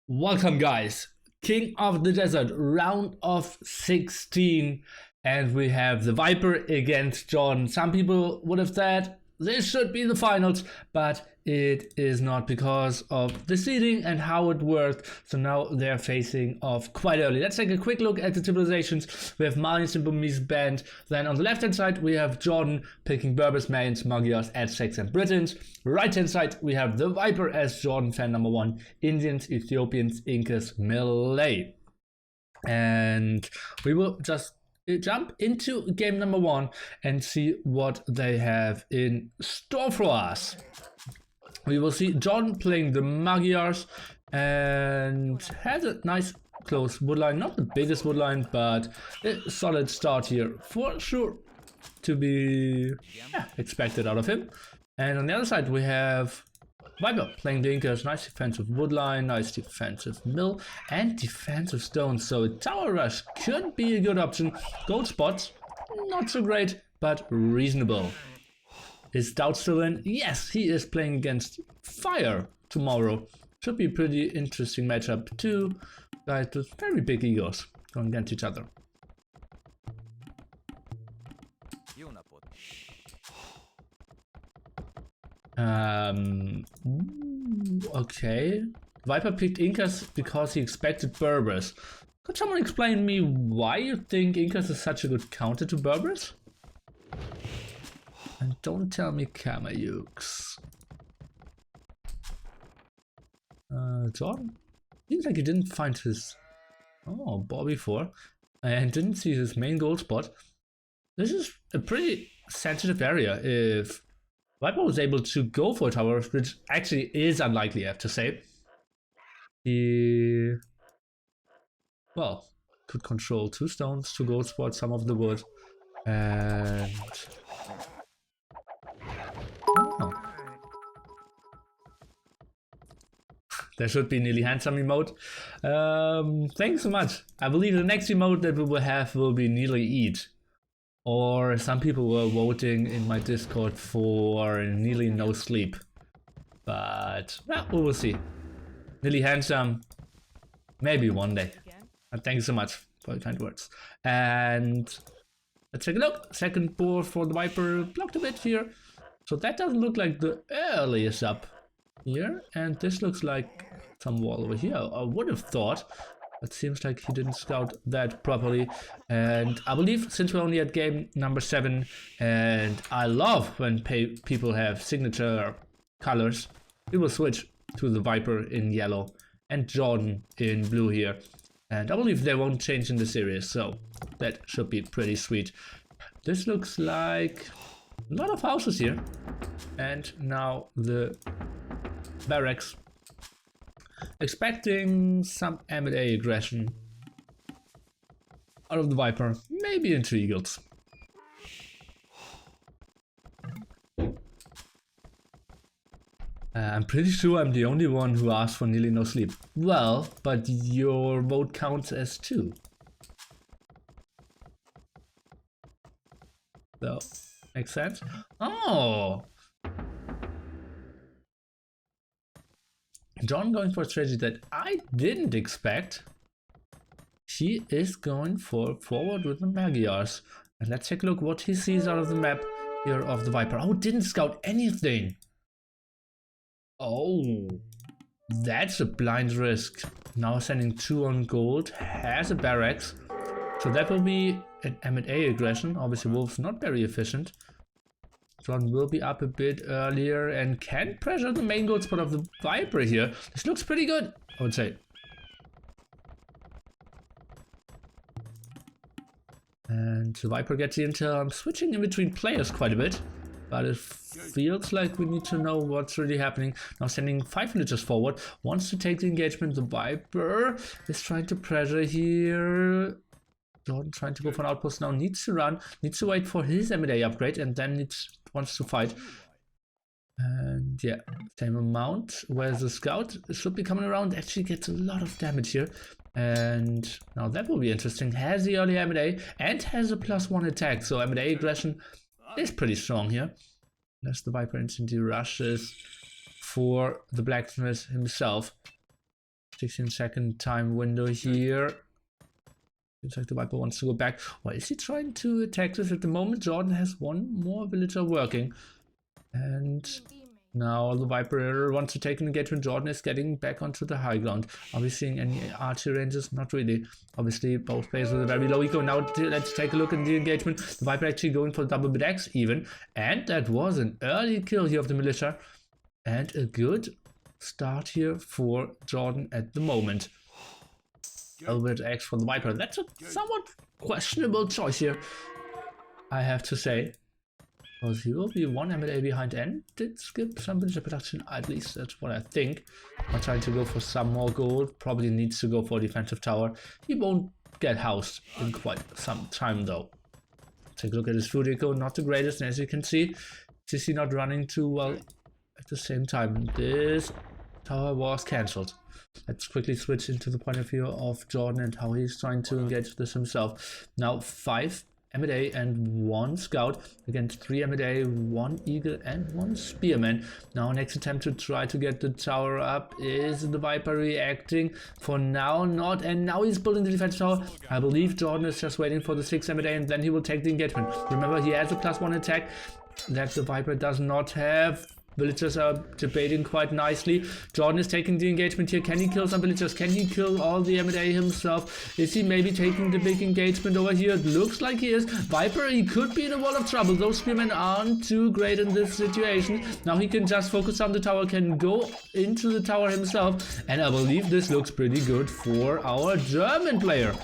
Welcome guys, King of the Desert, round of 16, and we have the Viper against Jordan. Some people would have said this should be the finals, but it is not because of the seeding and how it worked. So now they're facing off quite early. Let's take a quick look at the civilizations. We have Malians and Burmese band. Then on the left hand side we have Jordan picking Berbers, Mayans, Magyars, Aztecs and Britons. Right hand side we have the Viper as Jordan fan number 1, Indians, Ethiopians, Incas, Malay. And we will just jump into game number 1 and see what they have in store for us. We will see Jordan playing the Magyars and has a nice close woodline, not the biggest woodline, but a solid start here for sure to be expected out of him. And on the other side we have Viper playing the Incas, nice defensive woodline, nice defensive mill, and defensive stones. So a tower rush could be a good option. Gold spots, not so great, but reasonable. Is Stout still in? Yes, he is playing against Fire tomorrow. Should be a pretty interesting matchup. Two guys with very big egos going against each other. Okay. Viper picked Incas because he expected Berbers. Could someone explain me why you think Incas is such a good counter to Berbers? And don't tell me Kamayuks. Jordan? Seems like he didn't find his ball before and didn't see his main gold spot. This is a pretty sensitive area. If Viper was able to go for a tower, which actually is unlikely, I have to say. He, well, could control 2 stones, 2 gold spots, some of the wood, and there should be nearly handsome emote. Thanks so much. I believe the next emote that we will have will be nearly eat. Or some people were voting in my Discord for nearly no sleep. But well, we will see. Nearly handsome. Maybe one day. And thanks so much for your kind words. And let's take a look. Second board for the Viper blocked a bit here. So that doesn't look like the earliest up here. And this looks like some wall over here. I would have thought. It seems like he didn't scout that properly, and I believe since we're only at game number 7, and I love when people have signature colors, we will switch to the Viper in yellow and Jordan in blue here, and I believe they won't change in the series, so that should be pretty sweet. This looks like a lot of houses here, and now the barracks. Expecting some M&A aggression out of the Viper, maybe into Eagles. I'm pretty sure I'm the only one who asked for nearly no sleep. Well, but your vote counts as 2. So, makes sense? Oh! John going for a strategy that I didn't expect. He is going for forward with the Magyars. And let's take a look what he sees out of the map here of the Viper. Oh, didn't scout anything. Oh, that's a blind risk. Now sending 2 on gold, has a barracks. So that will be an M&A aggression. Obviously Wolf's not very efficient. John will be up a bit earlier and can pressure the main gold spot of the Viper here. This looks pretty good, I would say. And the Viper gets the intel. I'm switching in between players quite a bit, but it feels like we need to know what's really happening. Now sending 5 villagers forward, wants to take the engagement. The Viper is trying to pressure here. Jordan trying to go for an outpost now, needs to run, needs to wait for his M&A upgrade, and then wants to fight. And yeah, same amount. Whereas the scout should be coming around, actually gets a lot of damage here. And now that will be interesting. Has the early M&A and has a +1 attack, so M&A aggression is pretty strong here. Unless the Viper instantly rushes for the blacksmith himself. 16-second time window here. Seems like the Viper wants to go back. Or is he trying to attack this at the moment? Jordan has one more villager working. And now the Viper wants to take an engagement. Jordan is getting back onto the high ground. Are we seeing any archery ranges? Not really. Obviously, both players with a very low eco. Now let's take a look at the engagement. The Viper actually going for double bid-axe even. And that was an early kill here of the militia. And a good start here for Jordan at the moment. Albert X for the Viper. That's a somewhat questionable choice here, I have to say. Because he will be one MLA behind and did skip some villager production, at least that's what I think. I'm trying to go for some more gold. Probably needs to go for defensive tower. He won't get housed in quite some time though. Take a look at his food eco, not the greatest, and as you can see, CC not running too well at the same time. This tower was cancelled. Let's quickly switch into the point of view of Jordan and how he's trying to engage this himself. Now 5 M&A and 1 scout against 3 M&A, 1 eagle and 1 spearman. Now next attempt to try to get the tower up. Is the Viper reacting? For now not, and now he's building the defense tower. I believe Jordan is just waiting for the 6 M&A and then he will take the engagement. Remember, he has a +1 attack that the Viper does not have. Villagers are debating quite nicely. Jordan is taking the engagement here. Can he kill some villagers? Can he kill all the M&A himself? Is he maybe taking the big engagement over here? It looks like he is. Viper, he could be in a world of trouble. Those spearmen aren't too great in this situation. Now he can just focus on the tower, can go into the tower himself. And I believe this looks pretty good for our German player.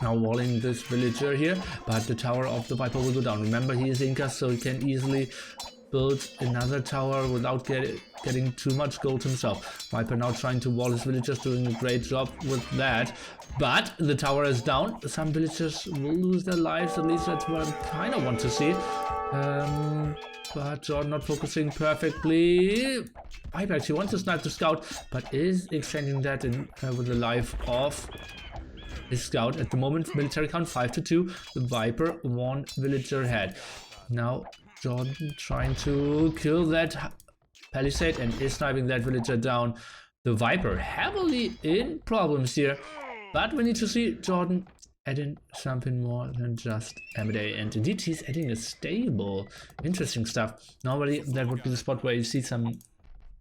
Now walling this villager here, but the tower of the Viper will go down. Remember, he is Inca, so he can easily build another tower without getting too much gold himself. Viper now trying to wall his villagers, doing a great job with that. But the tower is down. Some villagers will lose their lives, at least that's what I kind of want to see. But Jordan not focusing perfectly. Viper actually wants to snipe the scout, but is extending that in with the life of his scout. At the moment, military count 5-2. The Viper 1 villager ahead. Now Jordan trying to kill that palisade and is sniping that villager down. The Viper heavily in problems here, but we need to see Jordan adding something more than just M&A, and indeed he's adding a stable. Interesting stuff. Normally that would be the spot where you see some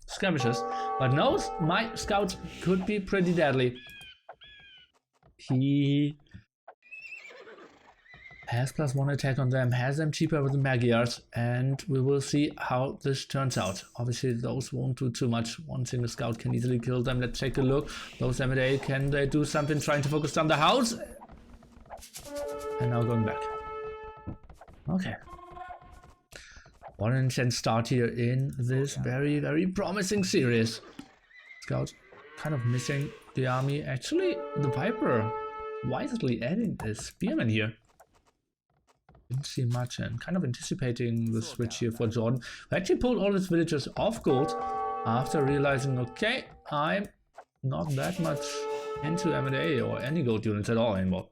skirmishes, but no, my scout could be pretty deadly. He has +1 attack on them, has them cheaper with the Magyars, and we will see how this turns out. Obviously those won't do too much. One single scout can easily kill them. Let's take a look. Those M&A, can they do something? Trying to focus on the house. And now going back. Okay. What an intense start here in this very, very promising series. Scout kind of missing the army. Actually, the Viper wisely adding a spearman here. Didn't see much, and kind of anticipating the switch here for Jordan, who actually pulled all his villagers off gold after realizing, okay, I'm not that much into M&A or any gold units at all anymore.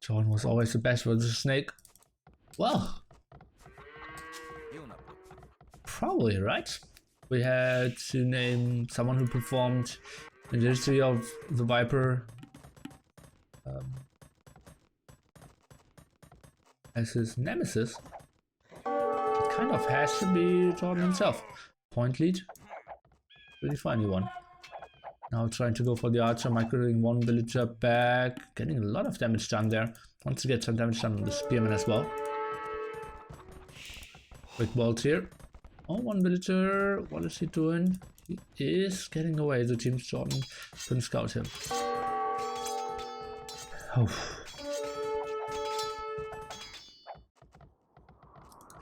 Jordan was always the best with the snake. Well, probably, right? We had to name someone who performed in the history of the Viper as his nemesis. It kind of has to be Jordan himself. Point lead, pretty funny one. Now trying to go for the archer, microing 1 villager back, getting a lot of damage done there. Wants to get some damage done on the spearman as well. Quick bolt here. Oh, 1 villager, what is he doing? He is getting away. The team's Jordan couldn't scout him. Oh.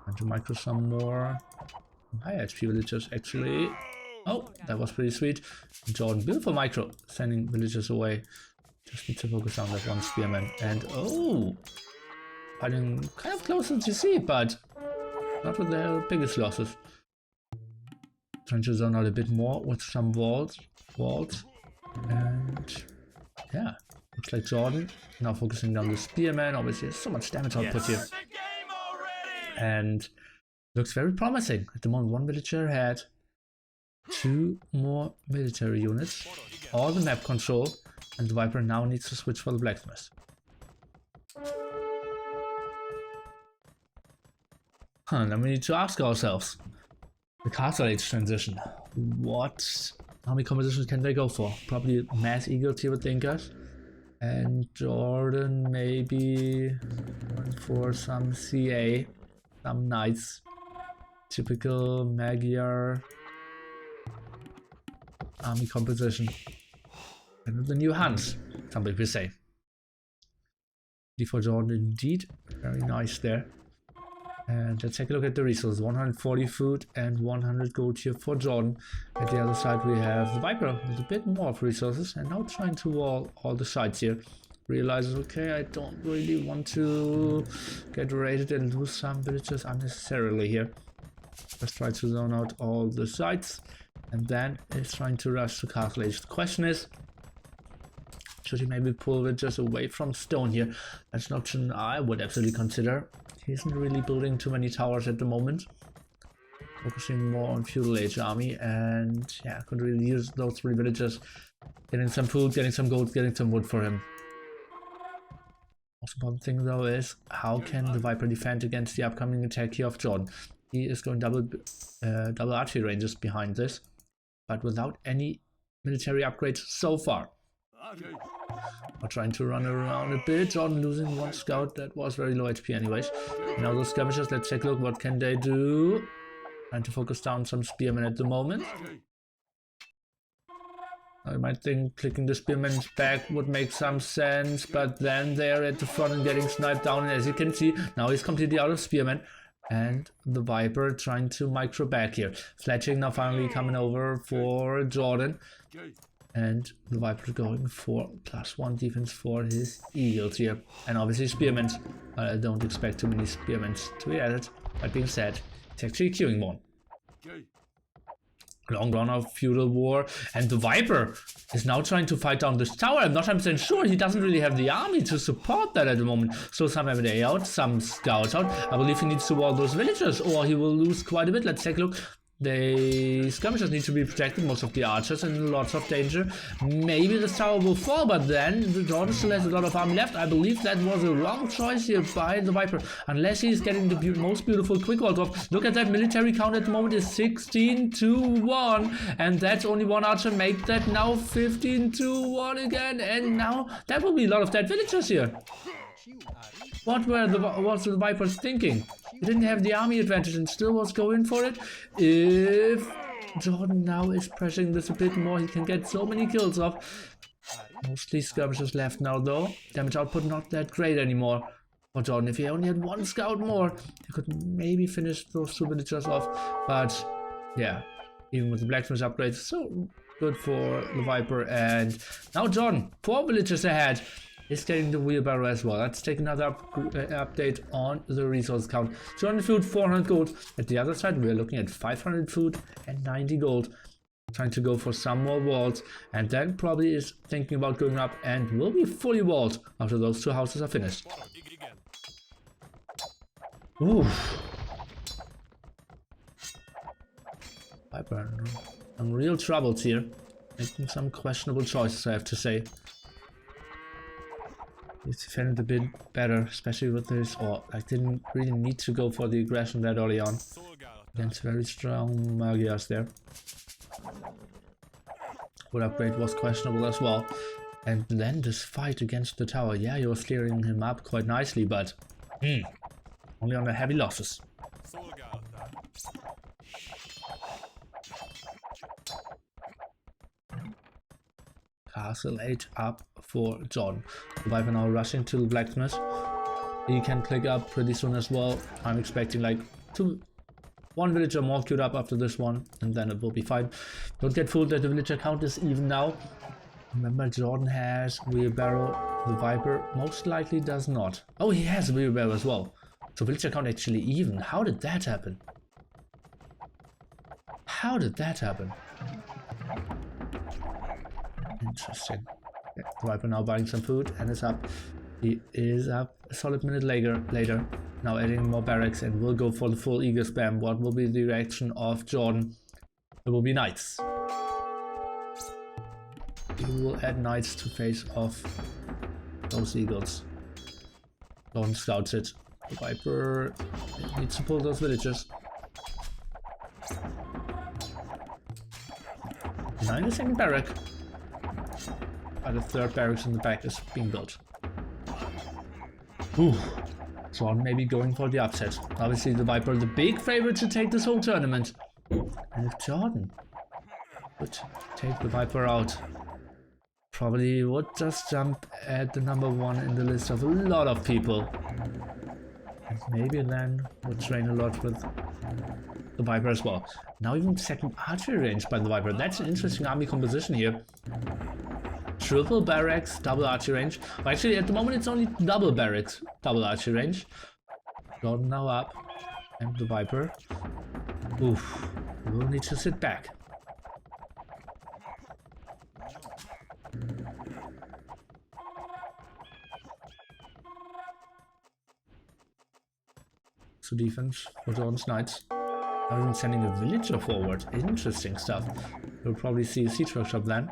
Trying to micro some more high HP villagers actually. Oh, that was pretty sweet. Jordan, beautiful micro, sending villagers away. Just need to focus on that 1 spearman. And oh, fighting kind of close to GC, but not with the biggest losses. Trying to zone out a bit more with some walls. And yeah, Looks like Jordan now focusing on the spearman. Obviously, so much damage output here. And looks very promising. At the moment, one villager had 2 more military units. All the map control. And the Viper now needs to switch for the blacksmith. Then we need to ask ourselves. The castle age transition. What army composition can they go for? Probably mass eagles here with the Incas. And Jordan maybe for some CA. Some knights. Typical Magyar army composition. And the new Huns, some people say. D4 Jordan indeed. Very nice there. And let's take a look at the resources. 140 food and 100 gold here for Jordan. At the other side we have the Viper with a bit more of resources and now trying to wall all the sides here. Realizes, okay, I don't really want to get raided and lose some villages unnecessarily here. Let's try to zone out all the sides and then it's trying to rush to castle age. The question is, should he maybe pull villages away from stone here? That's an option I would absolutely consider. He isn't really building too many towers at the moment. Focusing more on feudal age army and yeah, could really use those 3 villages. Getting some food, getting some gold, getting some wood for him. Most important thing though is how can the Viper defend against the upcoming attack here of Jordan? He is going double archery ranges behind this, but without any military upgrades so far. We're trying to run around a bit. Jordan losing 1 scout. That was very low HP anyways. Now those skirmishers, let's take a look. What can they do? Trying to focus down some spearmen at the moment. I might think clicking the spearmen's back would make some sense, but then they're at the front and getting sniped down. And as you can see, now he's completely out of spearmen. And the Viper trying to micro back here. Fletching now finally coming over for Jordan. And the Viper going for +1 defense for his eagles here. And obviously spearmen. I don't expect too many spearmen to be added. That being said, it's actually queuing one. Long run of feudal war. And the Viper is now trying to fight down this tower. I'm not 100% sure. He doesn't really have the army to support that at the moment. So some M&A out, some scouts out. I believe he needs to wall those villagers or he will lose quite a bit. Let's take a look. The skirmishers need to be protected, most of the archers in lots of danger. Maybe this tower will fall, but then the Jordan still has a lot of army left. I believe that was a wrong choice here by the Viper, unless he's getting the most beautiful quick walls off. Look at that military count at the moment is 16-1, and that's only 1 archer. Make that now 15-1 again, and now that will be a lot of dead villagers here. What was the Vipers thinking? He didn't have the army advantage and still was going for it. If Jordan now is pressing this a bit more, he can get so many kills off. Mostly skirmishers left now though. Damage output not that great anymore for Jordan. If he only had 1 scout more, he could maybe finish those 2 villagers off. But yeah, even with the blacksmith upgrades, so good for the Viper. And now Jordan, 4 villagers ahead. Is getting the wheelbarrow as well. Let's take another update on the resource count. 200 food, 400 gold. At the other side, we're looking at 500 food and 90 gold. Trying to go for some more walls. And then probably is thinking about going up and will be fully walled after those 2 houses are finished. Ooh. Viper, some real troubles here. Making some questionable choices, I have to say. He's defended a bit better, especially with this, or I didn't really need to go for the aggression that early on. Against very strong Magyars there. Wood upgrade was questionable as well. And then this fight against the tower, yeah, he was clearing him up quite nicely, but only on the heavy losses. Castle 8 up for Jordan. The Viper now rushing to the blacksmith. He can click up pretty soon as well. I'm expecting like 1 villager more queued up after this one, and then it will be fine. Don't get fooled that the villager count is even now. Remember, Jordan has wheelbarrow. The Viper most likely does not. Oh, he has a wheelbarrow as well. So villager count actually even. How did that happen? How did that happen? Interesting. Okay, the Viper now buying some food and is up. He is up a solid minute later. Now adding more barracks and will go for the full eagle spam. What will be the reaction of Jordan? It will be knights. He will add knights to face off those eagles. Jordan scouts it. The Viper needs to pull those villagers. Behind the second barrack. But the third barracks in the back is being built. Ooh. Jordan maybe going for the upset. Obviously the Viper the big favorite to take this whole tournament. And if Jordan would take the Viper out, probably would just jump at the #1 in the list of a lot of people. And maybe then would train a lot with the Viper as well. Now even second archery range by the Viper. That's an interesting army composition here. Triple barracks, double archery range. Well, actually, at the moment it's only double barracks, double archery range. Jordan now up. And the Viper. Oof. We'll need to sit back. So defense for Jordan's knights. Now even sending a villager forward. Interesting stuff. We'll probably see a siege workshop then.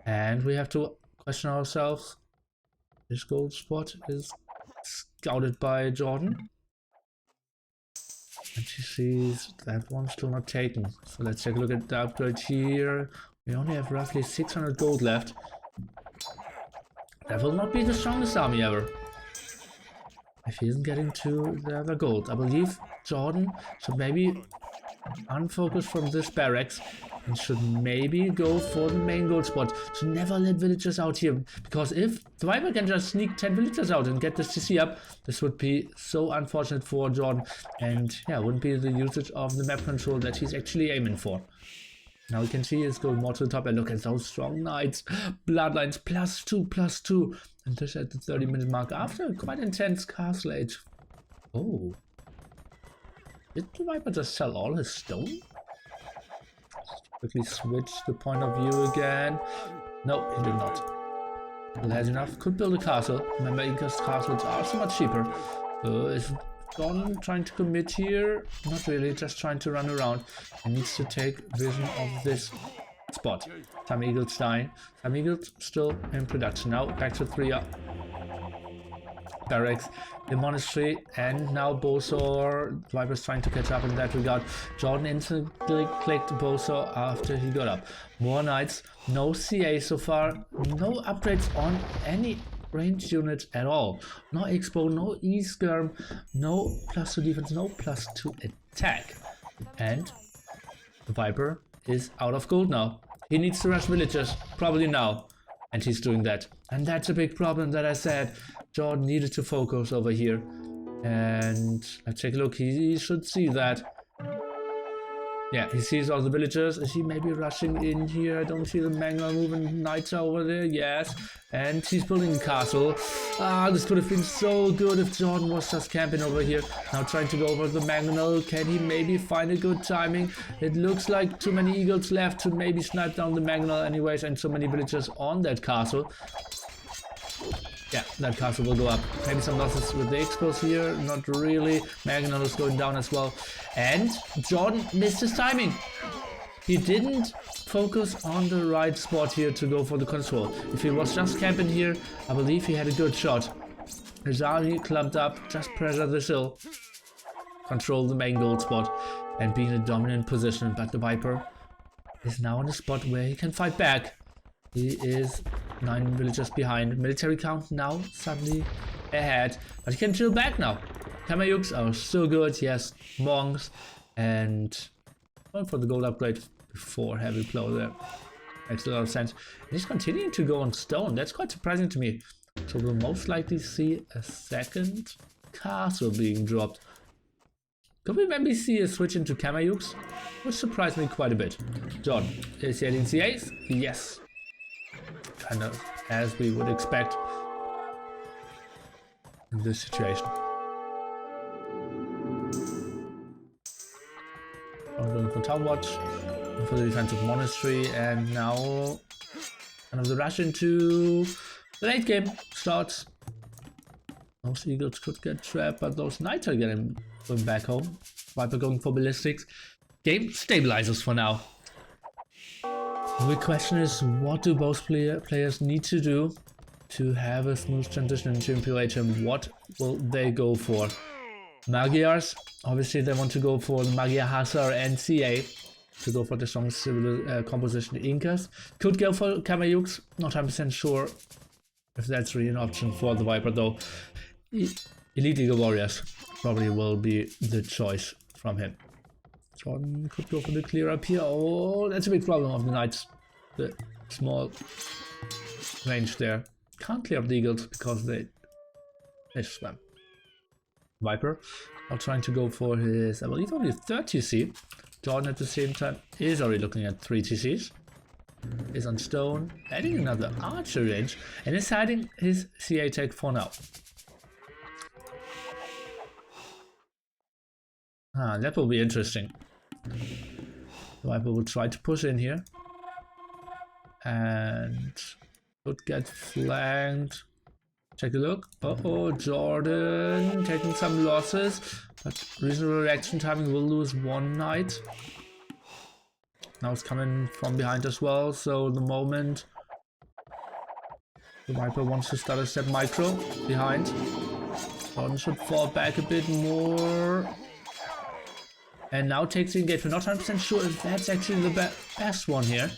And we have to question ourselves. This gold spot is scouted by Jordan. And she sees that one's still not taken. So let's take a look at the upgrade here. We only have roughly 600 gold left. That will not be the strongest army ever. If he isn't getting to the other gold. I believe Jordan should maybe unfocus from this barracks and should maybe go for the main gold spot. Should never let villagers out here, because if the Viper can just sneak 10 villagers out and get this CC up, this would be so unfortunate for Jordan, and yeah, wouldn't be the usage of the map control that he's actually aiming for. Now we can see he's going more to the top, and look at those strong knights. Bloodlines +2/+2, and this at the 30-minute mark after a quite intense castle age. Oh. Did the Viper just sell all his stone? Quickly switch the point of view again. No, he did not. Well, has enough. Could build a castle. Remember, Inca's castles are so much cheaper. Is Jordan trying to commit here? Not really, just trying to run around. He needs to take vision of this spot. Some eagles dying. Some eagles still in production. Now back to 3 barracks, the monastery, and now Bosor. Viper's trying to catch up in that regard. Jordan instantly clicked Bosor after he got up. More knights, no CA so far, no upgrades on any ranged units at all. No expo, no e-skirm, no +2 defense, no +2 attack. And the Viper is out of gold now. He needs to rush villagers, probably now. And he's doing that. And that's a big problem that I said. Jordan needed to focus over here. And let's take a look. He should see that. Yeah, he sees all the villagers. Is he maybe rushing in here? I don't see the Mangler moving. Knights are over there. Yes. And he's building a castle. Ah, this could have been so good if Jordan was just camping over here. Now trying to go over the Mangler. Can he maybe find a good timing? It looks like too many eagles left to maybe snipe down the Mangler anyways. And so many villagers on that castle. Yeah, that castle will go up. Maybe some losses with the expos here. Not really. Magnon is going down as well. And Jordan missed his timing. He didn't focus on the right spot here to go for the control. If he was just camping here, I believe he had a good shot. His army clumped up, just pressure this hill. Control the main gold spot and be in a dominant position. But the Viper is now in a spot where he can fight back. He is 9 villagers behind. Military count now suddenly ahead. But he can chill back now. Kamayuks are so good. Yes, monks. And going for the gold upgrade before heavy blow there. Makes a lot of sense. And he's continuing to go on stone. That's quite surprising to me. So we'll most likely see a second castle being dropped. Could we maybe see a switch into Kamayuks? Which surprised me quite a bit. John, is he adding CAs? Yes. Kind of as we would expect in this situation. I'm going for town watch, for the defensive monastery, and now kind of the rush into the late game starts. Those eagles could get trapped, but those knights are going back home. Viper going for ballistics. Game stabilizes for now. The big question is, what do both players need to do to have a smooth transition into Imperial, and what will they go for? Magyars, obviously they want to go for the Magyar Hussar and CA to go for the strong civil composition. Incas could go for Kameyuks, not 100% sure if that's really an option for the Viper though. Elite Eagle Warriors probably will be the choice from him. Jordan could go for the clear up here. Oh, that's a big problem of the Knights. The small range there. Can't clear up the Eagles because they swam. Viper are trying to go for his, I believe, only 3rd TC. Jordan at the same time is already looking at 3 TCs. Is on stone, adding another archer range, and is hiding his CA tech for now. That will be interesting. Viper will try to push in here. And could get flanked. Take a look. Uh-oh, Jordan taking some losses. But reasonable reaction timing, will lose 1 knight. Now it's coming from behind as well, so the moment the Viper wants to start a step micro behind, Jordan should fall back a bit more. And now takes the engagement. Not 100% sure if that's actually the best one here.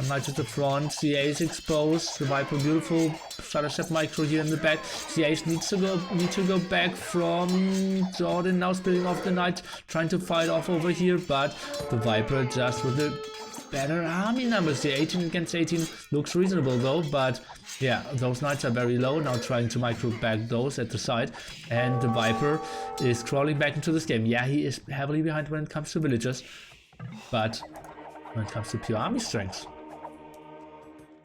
Knight at the front, CA is exposed. The Viper, beautiful starter step micro here in the back. CA need to go back from Jordan, now spilling off the Knight, trying to fight off over here, but the Viper just with the better army numbers. The 18 against 18 looks reasonable though, but yeah, those Knights are very low, now trying to micro back those at the side, and the Viper is crawling back into this game. Yeah, he is heavily behind when it comes to villagers, but when it comes to pure army strength,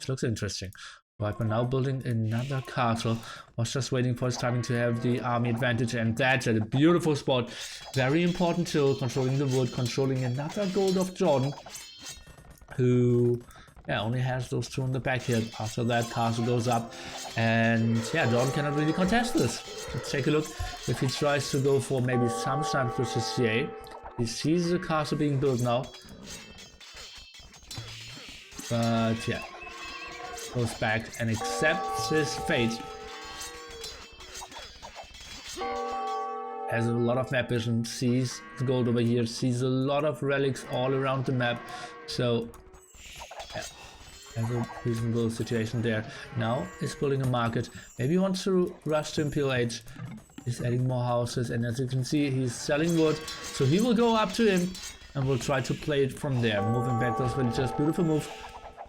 it looks interesting. Viper now building another castle, was just waiting for his timing to have the army advantage, and that's at a beautiful spot. Very important tool, controlling the wood, controlling another gold of Jordan, who only has those 2 on the back here. After that, castle goes up, and yeah, Jordan cannot really contest this. Let's take a look. If he tries to go for maybe some snipes with his CA, he sees the castle being built now, but yeah, goes back and accepts his fate. Has a lot of map vision, sees the gold over here, sees a lot of relics all around the map, so yeah, has a reasonable situation there. Now is building a market, maybe wants to rush to Imperial Age, is adding more houses, and as you can see, he's selling wood, so he will go up to him and will try to play it from there, moving back those villagers. Beautiful move.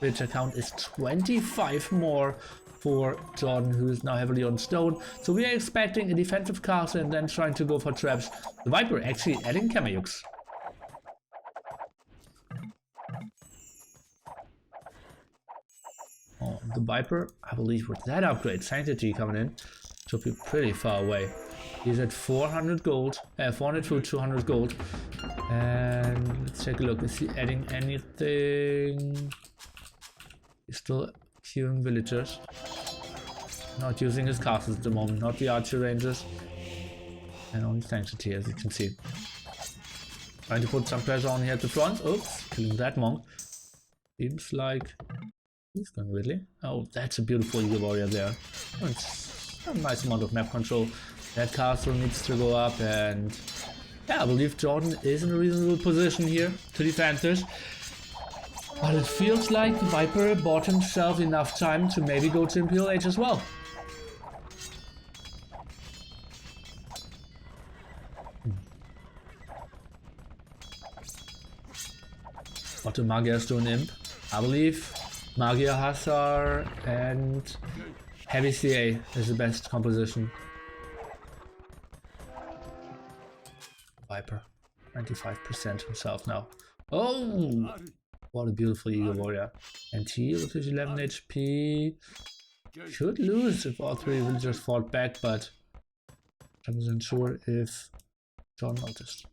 Villager count is 25 more for Jordan, who is now heavily on stone. So we are expecting a defensive castle and then trying to go for traps. The Viper actually adding Kameyuks. Oh, the Viper, I believe with that upgrade, Sanctity coming in, should be pretty far away. He's at 400 gold, 400 to 200 gold. And let's take a look, is he adding anything? He's still queuing villagers. Not using his castles at the moment, not the archer ranges. And only Sanctity, as you can see. Trying to put some pressure on here at the front. Oops, killing that monk. Seems like he's going Ridley. Oh, that's a beautiful Eagle Warrior there. Oh, it's a nice amount of map control. That castle needs to go up, and yeah, I believe Jordan is in a reasonable position here to defend this. But it feels like Viper bought himself enough time to maybe go to Imperial Age as well. What do Magyars do in Imp? I believe Magyar Hussar and Heavy CA is the best composition. Viper, 95% himself now. Oh! What a beautiful Eagle Warrior. And he with his 11 HP should lose if all 3 villagers fought back, but I wasn't sure if John noticed.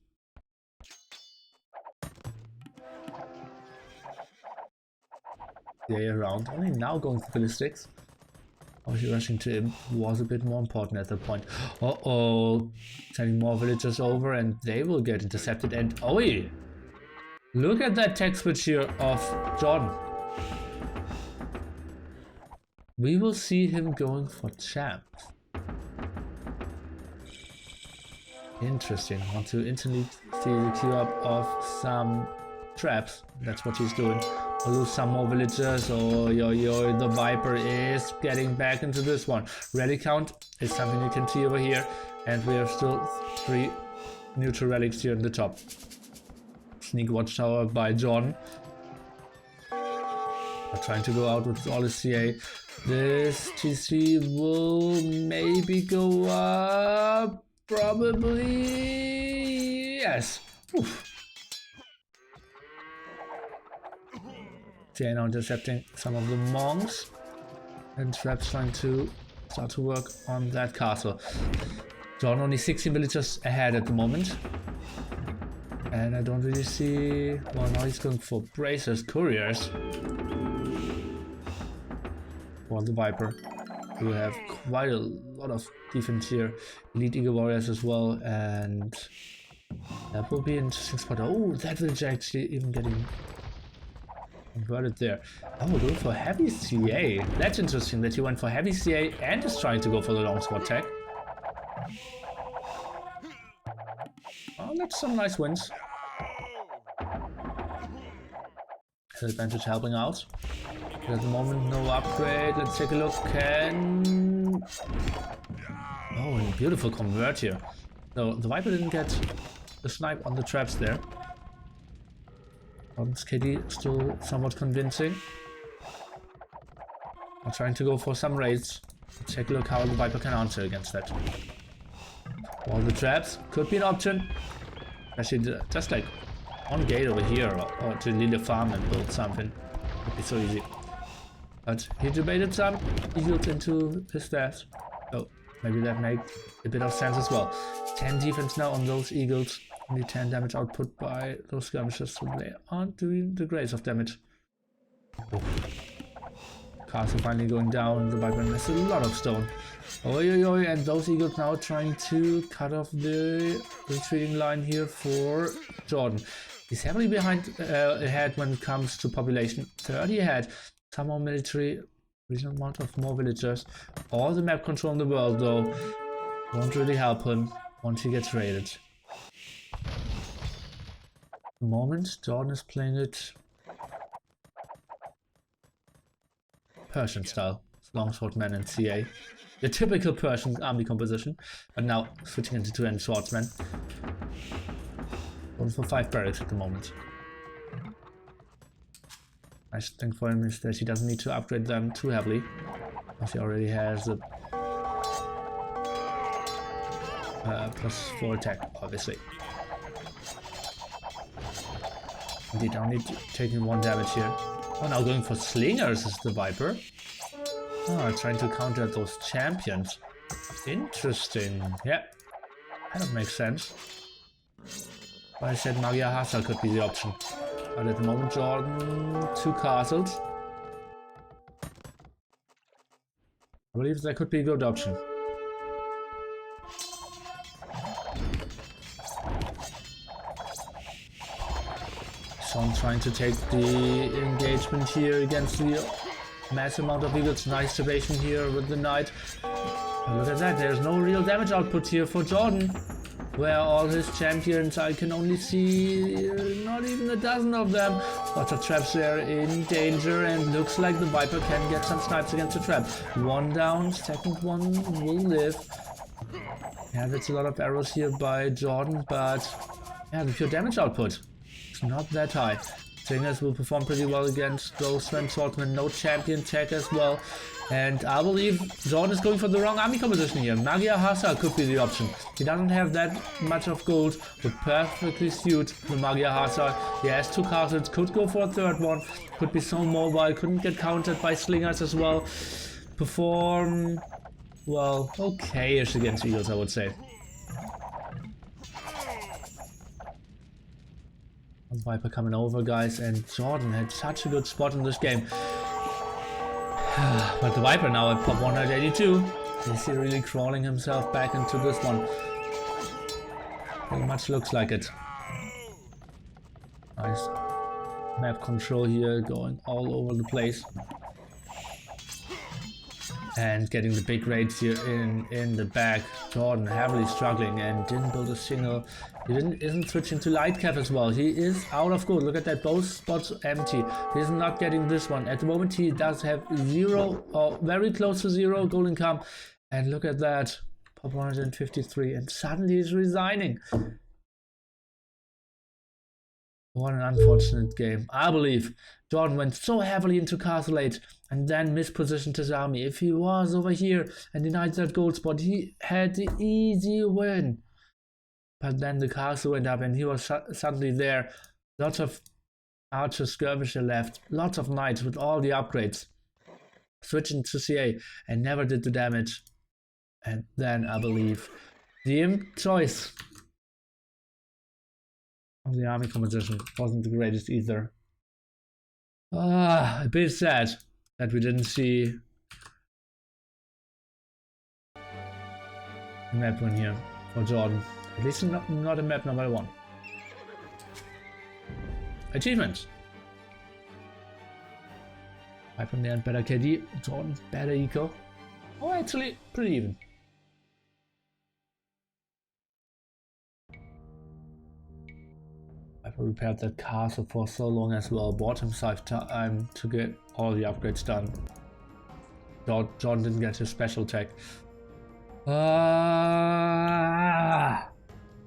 Stay around. Only now going for ballistics. Obviously rushing to him was a bit more important at that point. Uh-oh. Sending more villagers over and they will get intercepted. And oh, look at that tech switch here of Jordan. We will see him going for champ. Interesting. Want to instantly see the queue up of some traps. That's what he's doing. We'll lose some more villagers. Oh, yo, the Viper is getting back into this one. Relic count is something you can see over here. And we have still 3 neutral relics here in the top. Sneak watchtower by John. Trying to go out with all his CA. This TC will maybe go up. Probably. Yes. Oof. CA now intercepting some of the monks. And traps trying to start to work on that castle. John only 16 villagers ahead at the moment. And I don't really see... Well, now he's going for bracers, couriers. For the Viper. We have quite a lot of defense here. Elite Eagle Warriors as well. And that will be an interesting spot. Oh, that village actually even getting converted there. Oh, we're going for heavy CA. That's interesting that he went for heavy CA and is trying to go for the long sword tech. Oh, that's some nice wins. Advantage helping out. At the moment, no upgrade. Let's take a look. Oh, a beautiful convert here. No, the Viper didn't get the snipe on the traps there. KD still somewhat convincing. I'm trying to go for some raids. Let's take a look how the Viper can answer against that. All the traps could be an option. Actually, just like one gate over here, or to lead a farm and build something. Would be so easy. But he debated some eagles into his stats. Oh, maybe that makes a bit of sense as well. 10 defense now on those eagles. Only 10 damage output by those skirmishers, so they aren't doing the greatest of damage. Oh. Castle finally going down. The Viper has a lot of stone. Oi, and those eagles now trying to cut off the retreating line here for Jordan. He's heavily behind ahead when it comes to population. 30 ahead. Some more military, reasonable amount of more villagers. All the map control in the world though won't really help him once he gets raided. At the moment, Jordan is playing it Persian style. Longswordman and CA. The typical Persian army composition, but now switching into 2-handed swordsmen. Going for 5 barracks at the moment. Nice thing for him is that he doesn't need to upgrade them too heavily, because he already has a +4 attack, obviously. Indeed, only taking 1 damage here. Oh, now going for slingers is the Viper. Oh, trying to counter those champions. Interesting. Yeah, that makes sense. But I said Magia Hassa could be the option. But at the moment, Jordan, 2 castles. I believe that could be a good option. So I'm trying to take the engagement here against the massive amount of eagles. Nice duration here with the knight. And look at that, there's no real damage output here for Jordan. Where all his champions, I can only see not even a dozen of them. Lots of traps there in danger, and looks like the Viper can get some snipes against the trap. 1 down, second one will live. Yeah, that's a lot of arrows here by Jordan, but yeah, the pure damage output is not that high. Slingers will perform pretty well against those swordsmen. No champion tech as well. And I believe Jordan is going for the wrong army composition here. Magia Hassa could be the option. He doesn't have that much of gold, would perfectly suit the Magia Hassa. He has 2 castles, could go for a 3rd one. Could be so mobile, couldn't get countered by slingers as well. Perform, well, okay-ish against eagles, I would say. Viper coming over, guys, and Jordan had such a good spot in this game. But the Viper now at pop 182. Is he really crawling himself back into this one? Pretty much looks like it. Nice map control here, going all over the place. And getting the big raids here in the back. Jordan heavily struggling and didn't build a single. He isn't switching to light cap as well. He is out of gold. Look at that, both spots empty. He's not getting this one. At the moment he does have 0 or very close to 0 gold income. And look at that, pop 153, and suddenly he's resigning. What an unfortunate game. I believe Jordan went so heavily into Castle 8 and then mispositioned his army. If he was over here and denied that gold spot, he had the easy win. But then the castle went up and he was suddenly there. Lots of archer skirmisher left, lots of knights with all the upgrades. Switching to CA and never did the damage. And then I believe the imp choice of the army composition wasn't the greatest either. A bit sad that we didn't see the map win here for Jordan. At least not a map number 1. Achievements. Viper in the end, better KD. Jordan, better eco. Oh, actually, pretty even. Viper repaired that castle for so long as well. Bought himself time to get all the upgrades done. Jordan didn't get his special tech.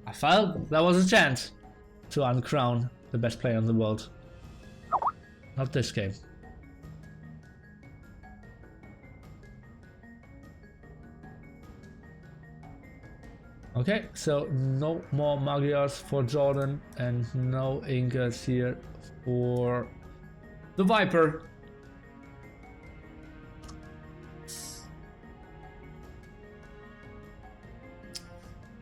I felt there was a chance to uncrown the best player in the world. Not this game. Okay, so no more Magyars for Jordan and no Incas here for the Viper.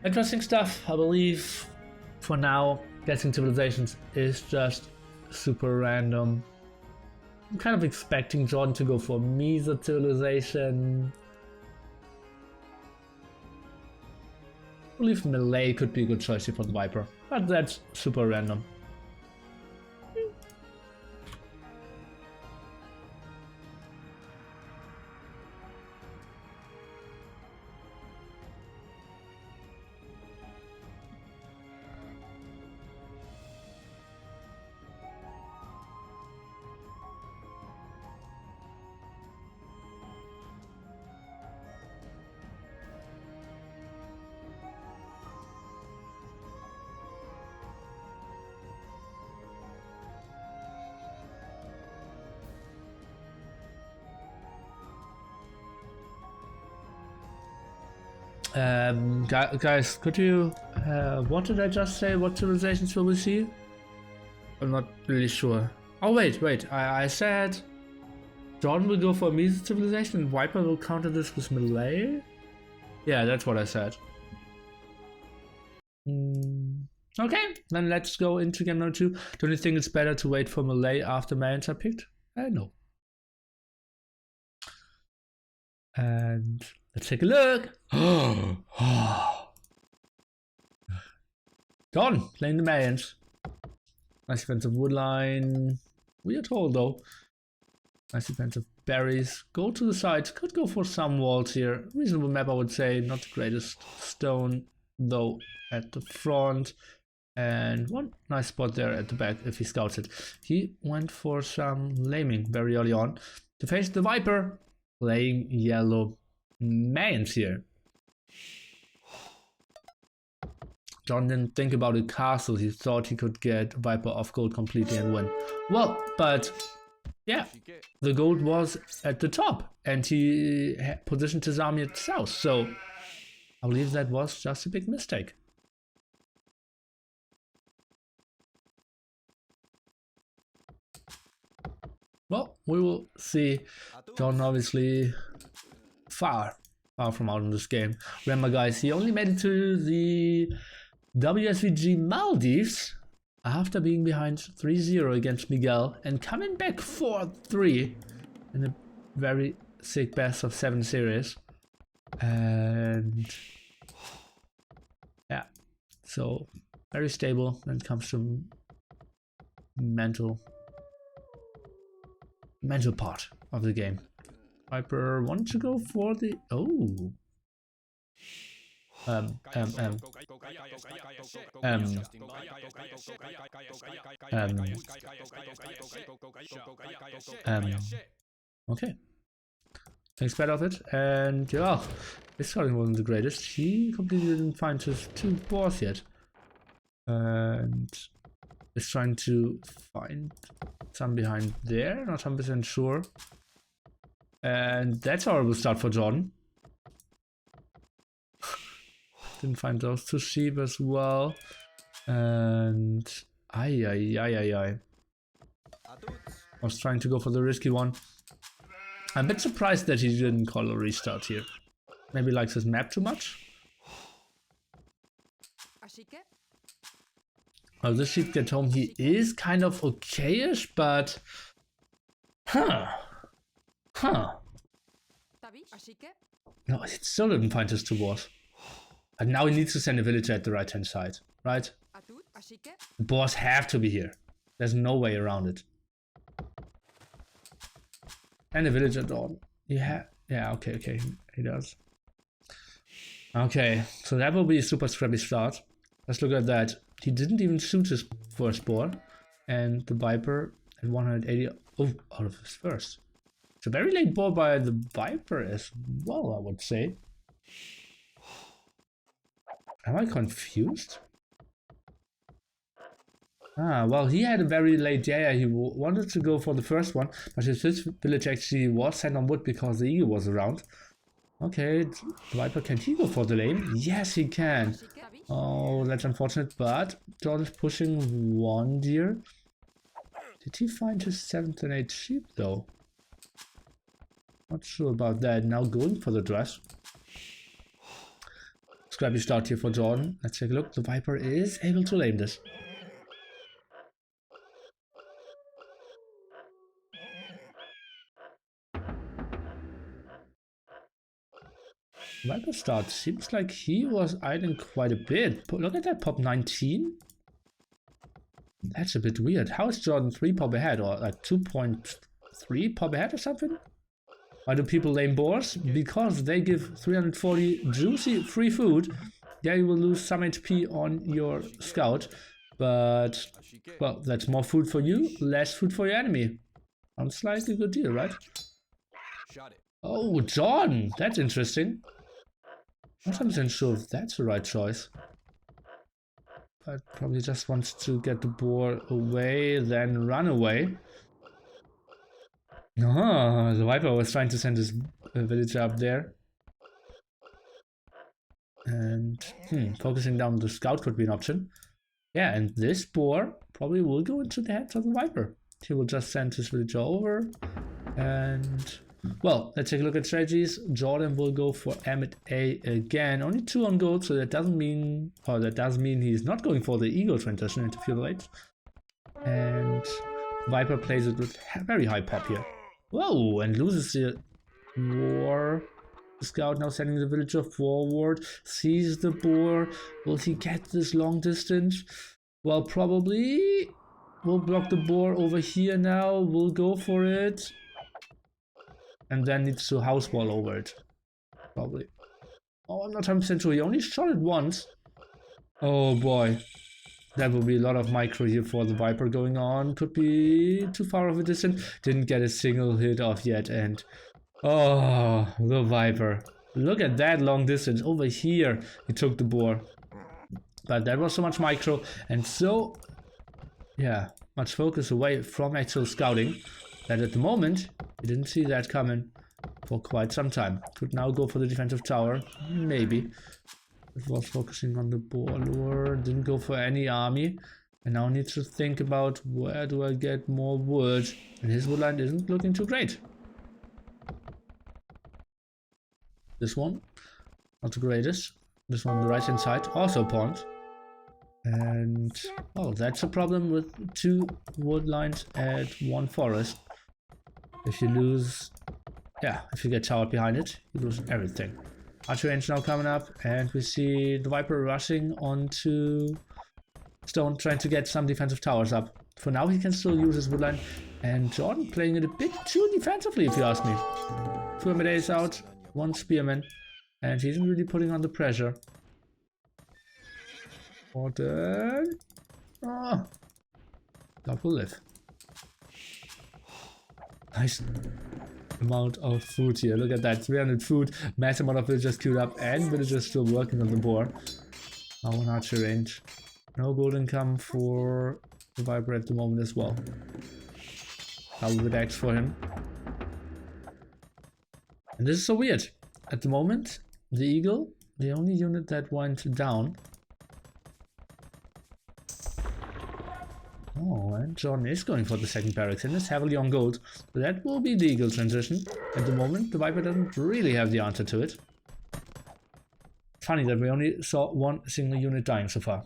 Interesting stuff, I believe. For now, guessing civilizations is just super random. I'm kind of expecting Jordan to go for Meso civilization. I believe Malay could be a good choice here for the Viper, but that's super random. Guys, could you, what did I just say? What civilizations will we see? I'm not really sure. Oh wait, I said Jordan will go for a Meso civilization and Viper will counter this with Malay? Yeah, that's what I said. Okay, then let's go into game number 2. Don't you think it's better to wait for Malay after Mayans are picked? No. And let's take a look. Jordan playing the Mayans. Nice defensive woodline. Weird hole though. Nice defensive berries. Go to the sides. Could go for some walls here. Reasonable map, I would say. Not the greatest stone though at the front. And one nice spot there at the back if he scouts it. He went for some laming very early on to face the Viper. Playing yellow Mayans here. John didn't think about a castle. He thought he could get Viper off gold completely and win. Well, but yeah, the gold was at the top and he positioned his army at south. So I believe that was just a big mistake. Well, we will see. John obviously far from out in this game. Remember guys, he only made it to the WSVG Maldives after being behind 3-0 against Miguel and coming back 4-3 in a very sick best of 7 series. And yeah, so very stable when it comes to mental part of the game. Viper wanted to go for the okay. Thanks bad of it, and yeah, his scouting wasn't the greatest. He completely didn't find his 2 boars yet. And is trying to find some behind there, not 100% sure. And that's a horrible start for Jordan. Didn't find those 2 sheep as well. And I was trying to go for the risky one. I'm a bit surprised that he didn't call a restart here. Maybe likes his map too much. Oh, this sheep get home. He is kind of okayish, but no, he still didn't find his 2 boars. And now he needs to send a villager at the right hand side, right? The boars have to be here. There's no way around it. And a villager dawn. Yeah, okay, he does. Okay, so that will be a super scrappy start. Let's look at that. He didn't even shoot his first boar, and the Viper at 180 out of his first. It's a very late boar by the Viper as well, I would say. Am I confused? Well, he had a very late he wanted to go for the first one, but his village actually was sent on wood because the eagle was around. Okay, the Viper, can he go for the lane? Yes, he can. Oh, that's unfortunate, but Jordan is pushing 1 deer. Did he find his 7th and 8th sheep though? Not sure about that. Now going for the dress. Scrappy start here for Jordan. Let's take a look. The Viper is able to lane this. Viper start. Seems like he was idling quite a bit. Look at that pop 19. That's a bit weird. How is Jordan 3 pop ahead or like 2.3 pop ahead or something? Why do people lane boars? Because they give 340 juicy free food. Yeah, you will lose some HP on your scout, but well, that's more food for you, less food for your enemy. Sounds like a good deal, right? Oh, Jordan, that's interesting. I'm not 100% sure if that's the right choice. But probably just wants to get the boar away, then run away. Oh, the Viper was trying to send his villager up there. And focusing down the scout could be an option. Yeah, and this boar probably will go into the hands of the Viper. He will just send his villager over. And well, let's take a look at strategies. Jordan will go for Amit A again. Only 2 on gold, so that doesn't mean, or that does mean he's not going for the eagle transition into Feudal Age. And Viper plays it with very high pop here. Whoa, and loses the war. The scout now sending the villager forward, sees the boar. Will he get this long distance? Well, probably. We'll block the boar over here now. We'll go for it. And then needs to house wall over it. Probably. Oh, I'm not 100% sure. He only shot it once. Oh boy. That will be a lot of micro here for the Viper going on. Could be too far of a distance. Didn't get a single hit off yet. And oh, the Viper. Look at that long distance. Over here, he took the boar. But that was so much micro. And so, yeah, much focus away from actual scouting. That at the moment, he didn't see that coming for quite some time. Could now go for the defensive tower. Maybe. It was focusing on the boar lure. Didn't go for any army. And now needs to think about where do I get more wood. And his woodline isn't looking too great. This one, not the greatest. This one on the right hand side, also pawned. And oh, that's a problem with 2 wood lines at 1 forest. If you lose yeah, if you get towered behind it, you lose everything. Archer range now coming up, and we see the Viper rushing onto Stone, trying to get some defensive towers up. For now, he can still use his woodline, and Jordan playing it a bit too defensively, if you ask me. 2 Amadeus out, 1 Spearman, and he isn't really putting on the pressure. Jordan. Oh, God will live. Nice amount of food here. Look at that, 300 food, massive amount of villagers queued up, and villagers still working on the boar. Now 1 archer range. No gold income for the Viper at the moment as well. Double with axe for him. And this is so weird. At the moment, the Eagle, the only unit that went down. Oh, and Jordan is going for the second barracks and is heavily on gold. So that will be the Eagle transition. At the moment, the Viper doesn't really have the answer to it. Funny that we only saw 1 single unit dying so far.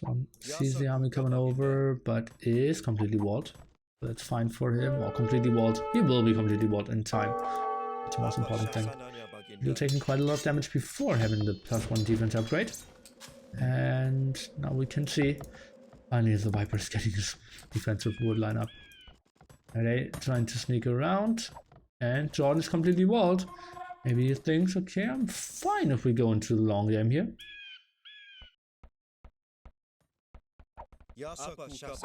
John sees the army coming over, but is completely walled. That's fine for him, or completely walled. He will be completely walled in time. That's the most important thing. You're taking quite a lot of damage before having the +1 defense upgrade. And now we can see finally the Viper is getting his defensive wood line up. Are they trying to sneak around? And Jordan is completely walled. Maybe he thinks, okay, I'm fine if we go into the long game here.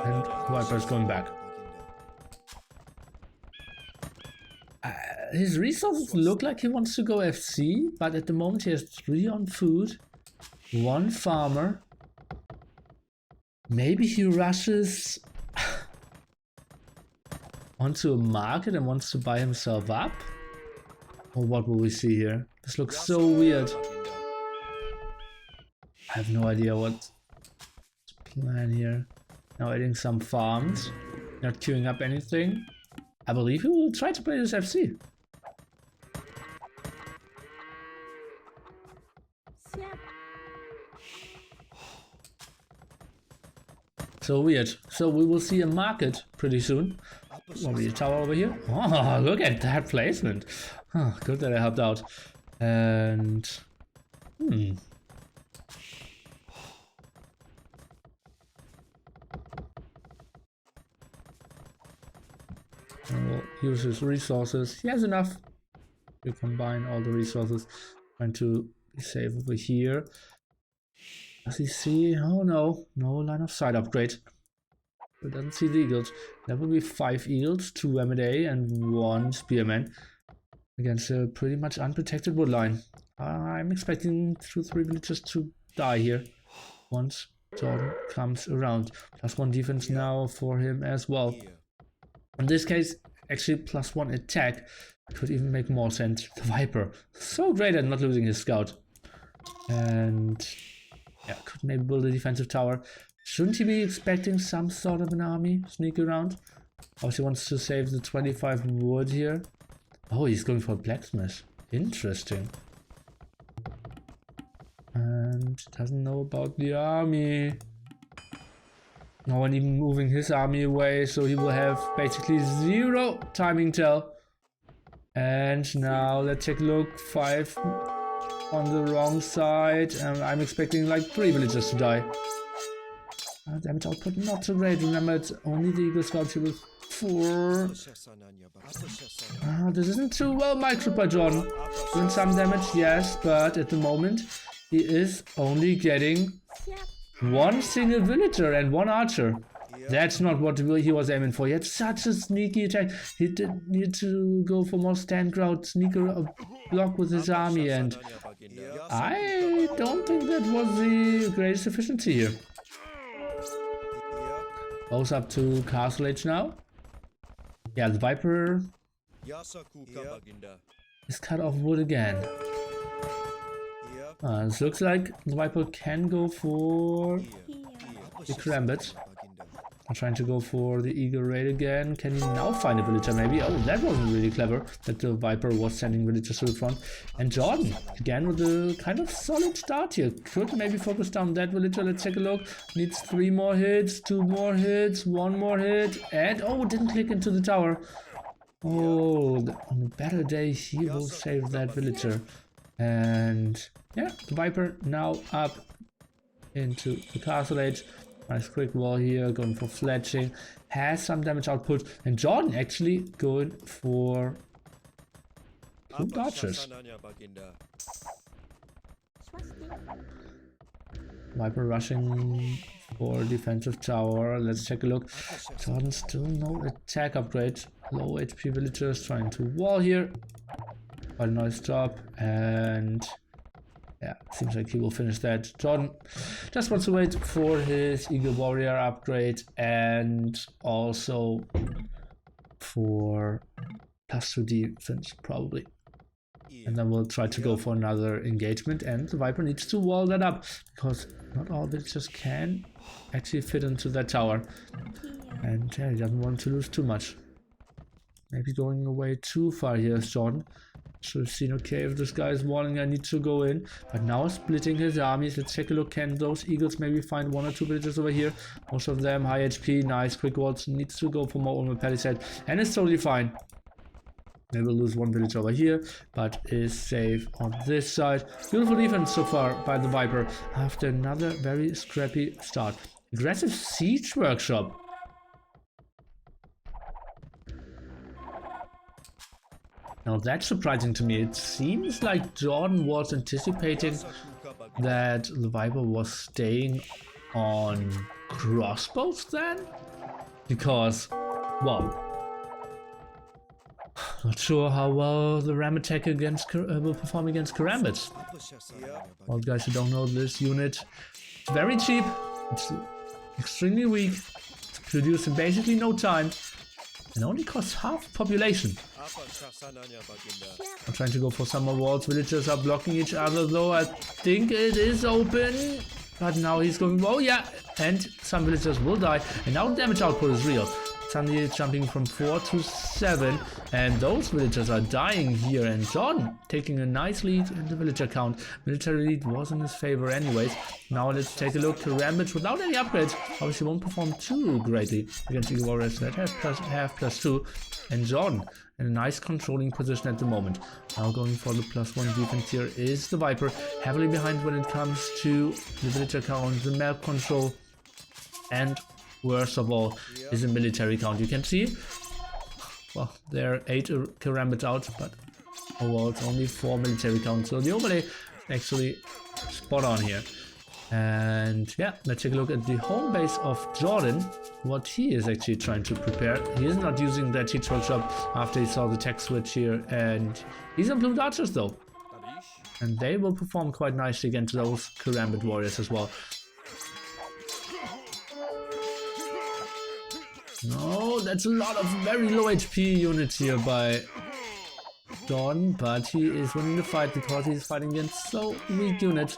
And Viper is going back. His resources look like he wants to go FC, but at the moment he has 3 on food, 1 farmer. Maybe he rushes onto a market and wants to buy himself up? Or what will we see here? This looks so weird. I have no idea what's the plan here. Now adding some farms, not queuing up anything. I believe he will try to play this FC. So weird. So we will see a market pretty soon. Want me to tower over here? Oh, look at that placement. Oh, good that I helped out. And we'll use his resources. He has enough to combine all the resources. Trying to be safe over here. Does he see? Oh no, no line of sight upgrade. He doesn't see the eagles. That will be 5 eagles, 2 MD and 1 spearman against a pretty much unprotected wood line. I'm expecting 2-3 villagers to die here once Jordan comes around. +1 defense now for him as well. In this case, actually +1 attack could even make more sense. The Viper, so great at not losing his scout. And yeah, could maybe build a defensive tower. Shouldn't he be expecting some sort of an army sneak around? Also wants to save the 25 wood here. Oh, he's going for a blacksmith. Interesting. And doesn't know about the army. No one even moving his army away, so he will have basically 0 timing tell. And now let's take a look. 5 on the wrong side, and I'm expecting like 3 villagers to die. Damage output not so great. Remember, it's only the Eagle Scouts here with 4. This isn't too well microed by Jordan. Doing some damage, yes, but at the moment he is only getting 1 single villager and 1 archer. That's not what he was aiming for. He had such a sneaky attack. He did need to go for more stand ground, sneak a block with his army, and I don't think that was the greatest efficiency here. Goes up to Castle Age now. Yeah, the Viper is cut off wood again. This looks like the Viper can go for the Karambit. I'm trying to go for the Eagle Raid again. Can he now find a villager maybe? Oh, that wasn't really clever that the Viper was sending villagers to the front. And Jordan, again with a kind of solid start here. Could maybe focus down that villager. Let's take a look. Needs 3 more hits, 2 more hits, 1 more hit. And oh, didn't click into the tower. Oh, on a better day he will save that villager. And yeah, the Viper now up into the castle age. Nice quick wall here, going for fletching, has some damage output, and Jordan actually going for 2 archers. Viper rushing for defensive tower. Let's take a look. Jordan still no attack upgrade. Low HP villagers trying to wall here. Quite a nice job, and yeah, seems like he will finish that. Jordan just wants to wait for his Eagle Warrior upgrade and also for +2 defense probably. And then we'll try to go for another engagement, and the Viper needs to wall that up because not all villagers can actually fit into that tower. And yeah, he doesn't want to lose too much. Maybe going away too far here is Jordan. Should have seen, okay, if this guy is walling, I need to go in. But now splitting his armies. Let's take a look. Can those eagles maybe find 1 or 2 villagers over here? Most of them high HP, nice quick walls. Needs to go for more on the palisade, and it's totally fine. They will lose 1 village over here, but is safe on this side. Beautiful defense so far by the Viper after another very scrappy start. Aggressive siege workshop. Now that's surprising to me. It seems like Jordan was anticipating that the Viper was staying on crossbows then? Because, well, not sure how well the ram attack against will perform against karambits. Well, guys who don't know this unit, it's very cheap, it's extremely weak, it's produced in basically no time, and only costs half population. I'm trying to go for some more walls. Villagers are blocking each other though. I think it is open. But now he's going, oh yeah, and some villagers will die. And now damage output is real. Suddenly it's jumping from 4 to 7. And those villagers are dying here. And Jordan taking a nice lead in the villager count. Military lead was in his favor anyways. Now let's take a look. Karambit without any upgrades obviously won't perform too greatly against the warriors that have +2. And Jordan in a nice controlling position at the moment. Now going for the +1 defense here is the Viper. Heavily behind when it comes to the villager count, the map control, and worst of all is the military count. You can see, well, there are 8 karambits out, but overall it's only 4 military count. So the overlay actually spot on here. And yeah, let's take a look at the home base of Jordan, what he is actually trying to prepare. He is not using that siege workshop after he saw the tech switch here, and he's employed archers though. And they will perform quite nicely against those karambit warriors as well. No, that's a lot of very low HP units here by Jordan, but he is winning the fight because he's fighting against so weak units.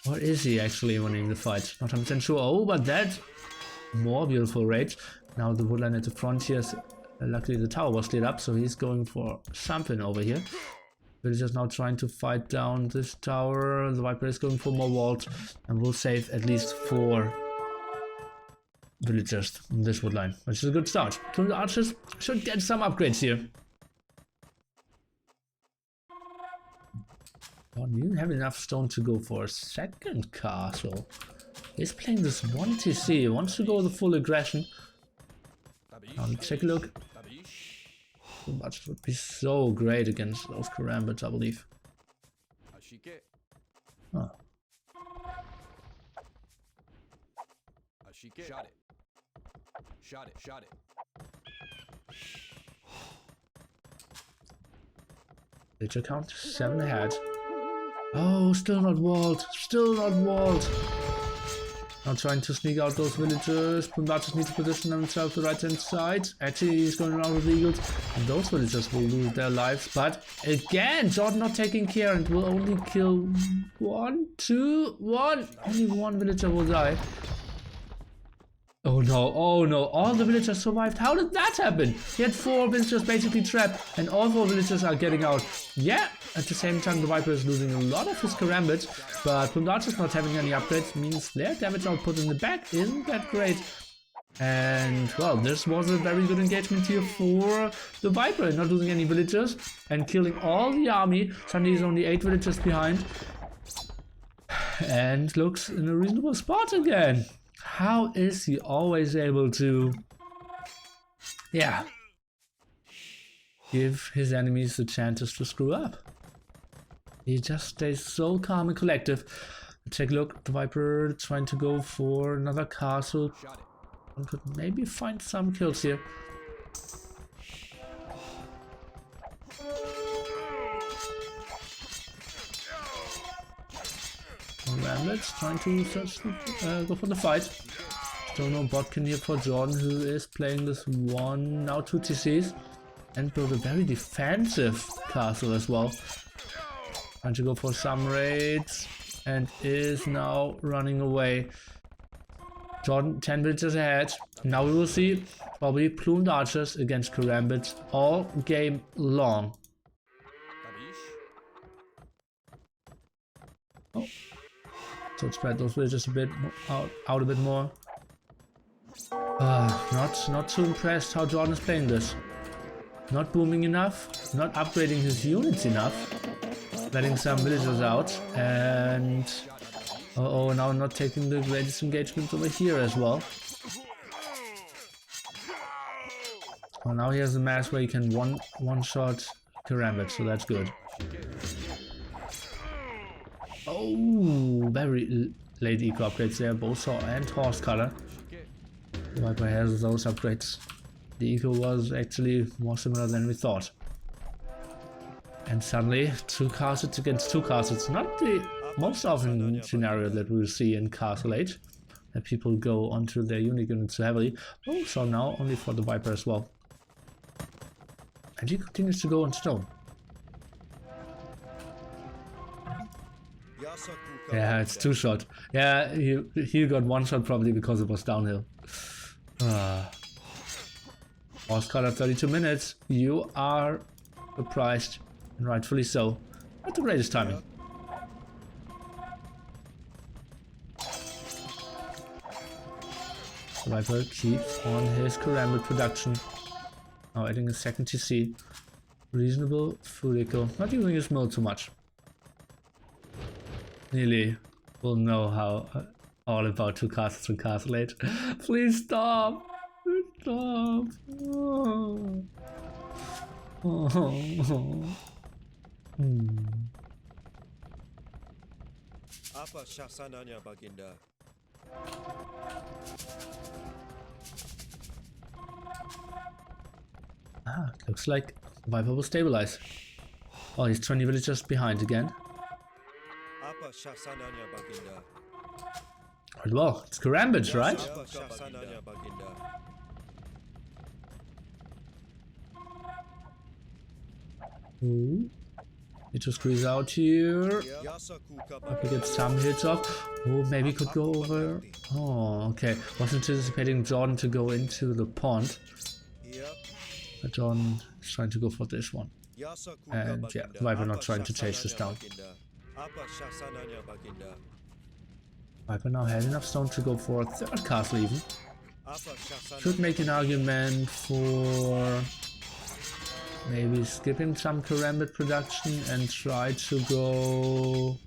Or is he actually winning the fight? Not 100% sure. Oh, but that more beautiful raids. Now the woodline at the frontier. Luckily the tower was lit up, so he's going for something over here. Villagers now trying to fight down this tower. The Viper is going for more walls and will save at least 4 villagers in this woodline, which is a good start. So the archers should get some upgrades here. Oh, you didn't have enough stone to go for a second castle. He's playing this 1 TC, he wants to go the full aggression. Now let's take a look. The budget would be so great against those karambits, I believe. Huh. Shot it. Shot it, shot it. Villager count 7 ahead. Oh, still not walled. Still not walled. Now trying to sneak out those villagers. Pumbachis need to position themselves to the right hand side. Actually, he's going around with the eagles. And those villagers will lose their lives. But again, Jordan not taking care and will only kill 1, 2, 1. Only 1 villager will die. Oh no, all the villagers survived. How did that happen? He had 4 villagers basically trapped, and all 4 villagers are getting out. Yeah, at the same time the Viper is losing a lot of his karambit, but from the archers not having any upgrades means their damage output in the back isn't that great. And well, this was a very good engagement here for the Viper, not losing any villagers and killing all the army. Suddenly he's only 8 villagers behind and looks in a reasonable spot again. How is he always able to, yeah, give his enemies the chances to screw up? He just stays so calm and collective. Take a look, the Viper trying to go for another castle. One could maybe find some kills here. Ramblets trying to go for the fight. Still no botkin here for Jordan, who is playing this one, now 2 TCs, and build a very defensive castle as well. Trying to go for some raids and is now running away. Jordan 10 villagers ahead. Now we will see probably plumed archers against karambits all game long. Oh. So spread those villagers a bit out a bit more. Not too impressed how Jordan is playing this. Not booming enough, not upgrading his units enough, letting some villagers out, and now not taking the greatest engagement over here as well. Well, now he has a mass where he can one-shot karambit, so that's good. Oh, very late eco upgrades there, both saw and horse color. The Viper has those upgrades. The eco was actually more similar than we thought. And suddenly, 2 castles against 2 castles. Not the most often scenario that we'll see in Castle Age, that people go onto their unique units so heavily. Oh, so now only for the Viper as well. And he continues to go on stone. Yeah, it's 2-shot. Yeah, he got 1-shot probably because it was downhill. Horse color 32 minutes. You are surprised, and rightfully so. Not the greatest timing. The Viper keeps on his karambit production. Now adding a second TC. Reasonable Feudal. Not using his mill too much. Nearly will know how all about 2 castles and Castle Age. Please stop! Stop! Oh. Oh. Apa syasananya, Baginda? Looks like Viper will stabilize. Oh, he's 20 villagers behind again. Apa syasananya, Baginda? Well, it's karambits, right? Apa syasananya, Baginda? Ooh. Need to squeeze out here. Hope we get some hits off. Oh, maybe could go over. Oh, okay. Was anticipating Jordan to go into the pond. But Jordan is trying to go for this one. And yeah, Viper not trying to chase this down. Viper now has enough stone to go for a 3rd castle even. Should make an argument for maybe skipping some karambit production and try to go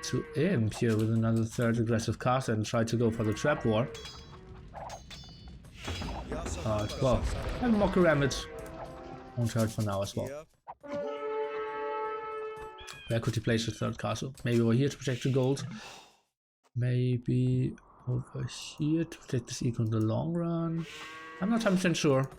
to Imp here with another 3rd aggressive castle and try to go for the trap war. Well, have more karambit. Won't hurt for now as well. Where could he place the 3rd castle? Maybe over here to protect the gold. Maybe over here to protect this eco in the long run. I'm not 100% sure.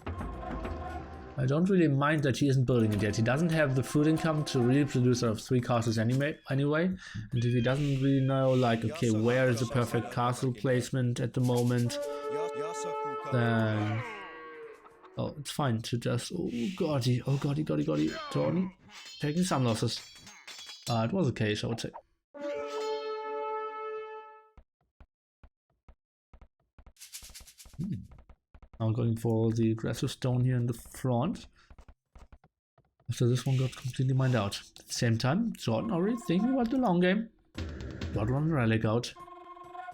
I don't really mind that he isn't building it yet. He doesn't have the food income to really produce out of 3 castles anyway. And if he doesn't really know, like, okay, where is the perfect castle placement at the moment, then oh, it's fine to just oh goddy, Jordan taking some losses. It was okay, I would say. I'm going for the aggressive stone here in the front. After this one got completely mined out. At the same time, Jordan already thinking about the long game. Got one relic out.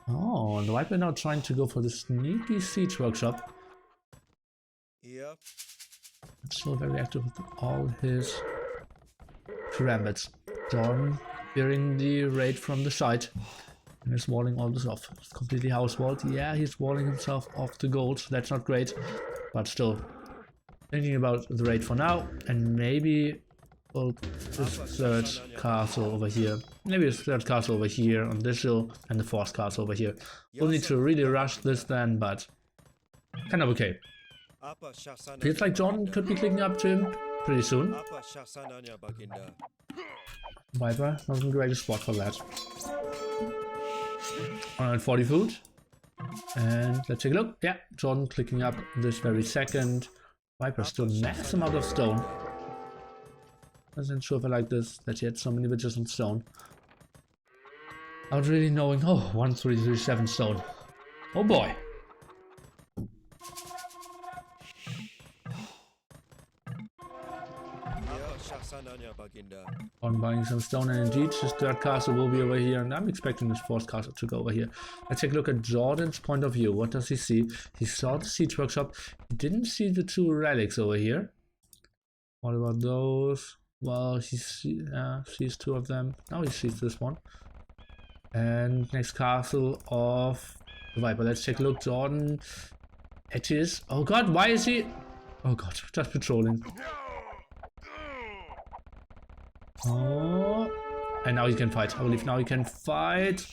Oh, and the Viper now trying to go for the sneaky siege workshop. Yep. Still very active with all his karambits. Jordan fearing the raid from the side. And is walling all this off. It's completely house walled. Yeah, he's walling himself off the gold. That's not great. But still. Thinking about the raid for now. And maybe this third castle over here. Maybe a third castle over here on this hill. And the fourth castle over here. We'll need to really rush this then, but kind of okay. Feels like Jordan could be clicking up to him pretty soon. Viper, not in the greatest spot for that. 140 food. And let's take a look. Yeah, Jordan clicking up this very second. Viper still mass amount of stone. Wasn't sure if I like this, that he had so many witches on stone. Not really knowing. Oh, 1337 stone. Oh boy. On buying some stone, and indeed his third castle will be over here, and I'm expecting his fourth castle to go over here. Let's take a look at Jordan's point of view. What does he see? He saw the siege workshop. He didn't see the two relics over here. What about those? Well, he sees two of them. Now he sees this one. And next castle of the Viper. Let's take a look. Jordan. It is. Oh god, why is he? Oh god, just patrolling. Oh, and now he can fight. I believe now he can fight.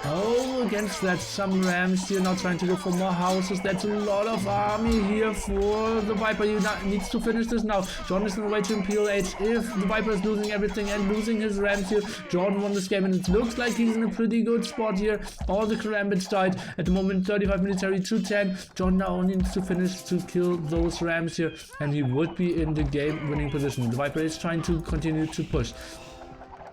Oh, against that, some rams here now trying to go for more houses. That's a lot of army here for the Viper. He needs to finish this now. Jordan is on the way to Imperial Age. If the Viper is losing everything and losing his rams here, Jordan won this game, and it looks like he's in a pretty good spot here. All the karambits died. At the moment, 35 military, 210. Jordan now only needs to finish to kill those rams here, and he would be in the game winning position. The Viper is trying to continue to push.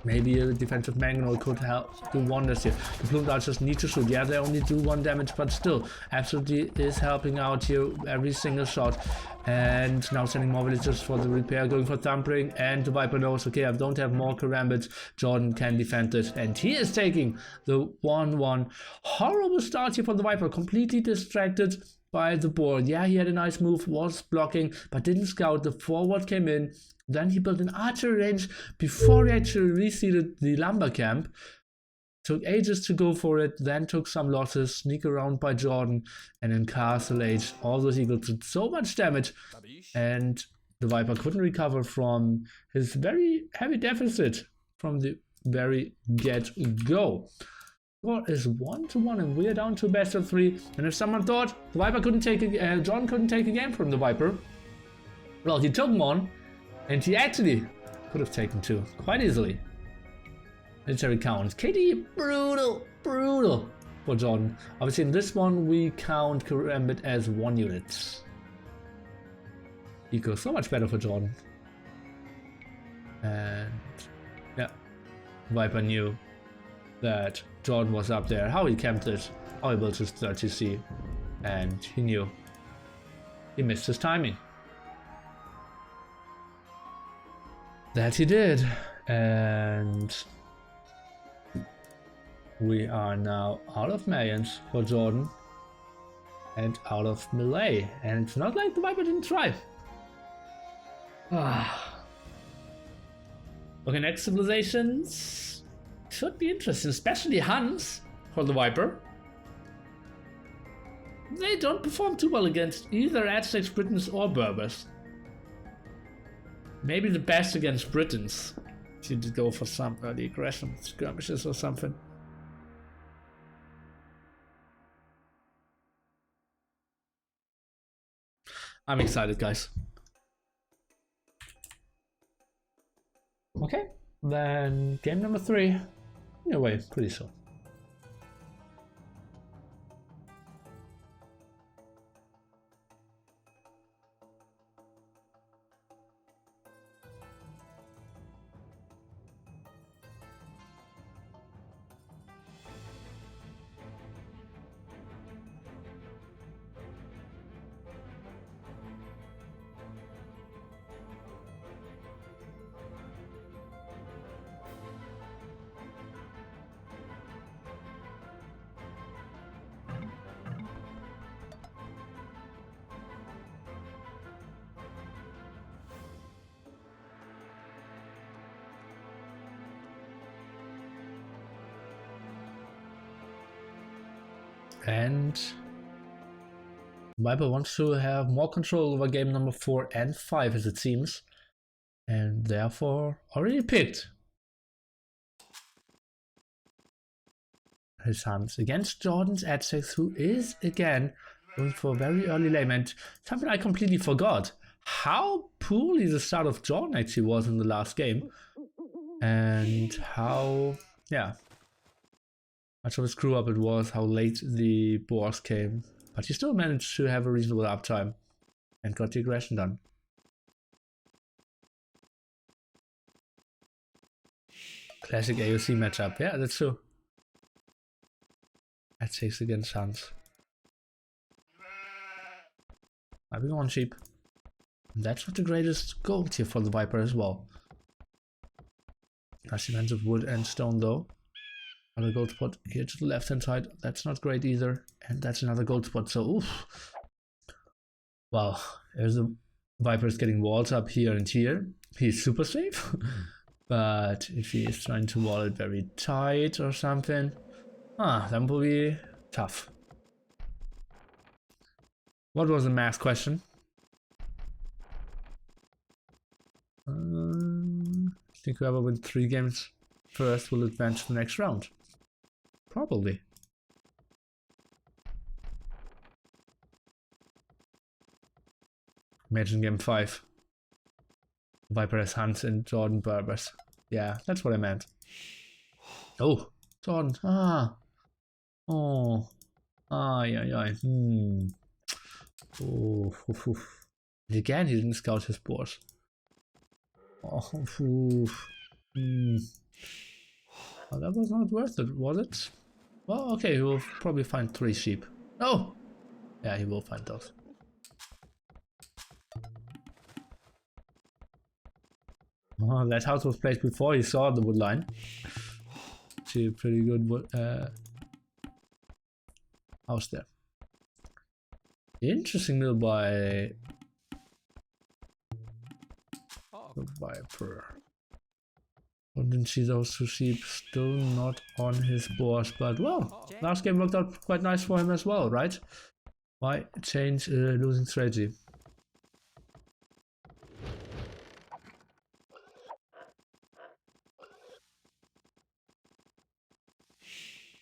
Maybe a defensive mangonel could help do wonders here. The plumed archers need to shoot. Yeah, they only do 1 damage, but still, absolutely is helping out here every single shot. And now sending more villagers for the repair, going for thumping, and the Viper knows, okay, I don't have more karambits. Jordan can defend it, and he is taking the 1-1. Horrible start here for the Viper, completely distracted by the board. Yeah, he had a nice move, was blocking, but didn't scout. The forward came in. Then he built an archery range before he actually reseeded the lumber camp. Took ages to go for it, then took some losses, sneak around by Jordan, and in Castle Age, all those eagles did so much damage, and the Viper couldn't recover from his very heavy deficit from the very get-go. Score is 1-1, and we're down to best of 3. And if someone thought the Viper couldn't take Jordan couldn't take a game from the Viper, well, he took one. And he actually could have taken 2 quite easily. Military count. KD, brutal for Jordan. Obviously in this one we count Karambit as 1 unit. Equals so much better for Jordan. And yeah, Viper knew that Jordan was up there, how he camped it, how he built his 30C, and he knew he missed his timing. That he did, and we are now out of millions for Jordan and out of melee, and it's not like the Viper didn't try. Okay, next civilizations should be interesting, especially Huns for the Viper. They don't perform too well against either Aztecs, Britons, or Berbers. Maybe the best against Britons. Seem to go for some early aggression skirmishes or something. I'm excited, guys. Okay, then game number 3. Anyway, pretty soon. And Viper wants to have more control over game number 4 and 5 as it seems. And therefore already picked his hands against Jordan's Aztecs, who is again going for a very early lane. And something I completely forgot, how poorly the start of Jordan actually was in the last game. And how, yeah, much of a screw up it was, how late the boars came. But he still managed to have a reasonable uptime and got the aggression done. Classic AoC matchup, yeah, that's true. Aztecs against Suns. I've been on sheep. That's not the greatest gold here for the Viper as well. Nice defense of wood and stone though. Another gold spot here to the left hand side. That's not great either. And that's another gold spot. So, oof. Wow. There's the Viper is getting walls up here and here. He's super safe. But if he is trying to wall it very tight or something, that will be tough. What was the math question? I think whoever wins 3 games first will advance to the next round. Probably. Imagine game 5. Viper has Hans and Jordan Berbers. Yeah, that's what I meant. Oh, Jordan. Oh. Yeah. Oh. And again, he didn't scout his boars. Oh, well, that was not worth it, was it? Well, okay, he will probably find 3 sheep. Oh! Yeah, he will find those. Oh, that house was placed before he saw the wood line. Actually, a pretty good wood, house there. Interesting mill by the Viper. Didn't see those 2 sheep, still not on his boars, but well, last game worked out quite nice for him as well, right? Why change losing strategy?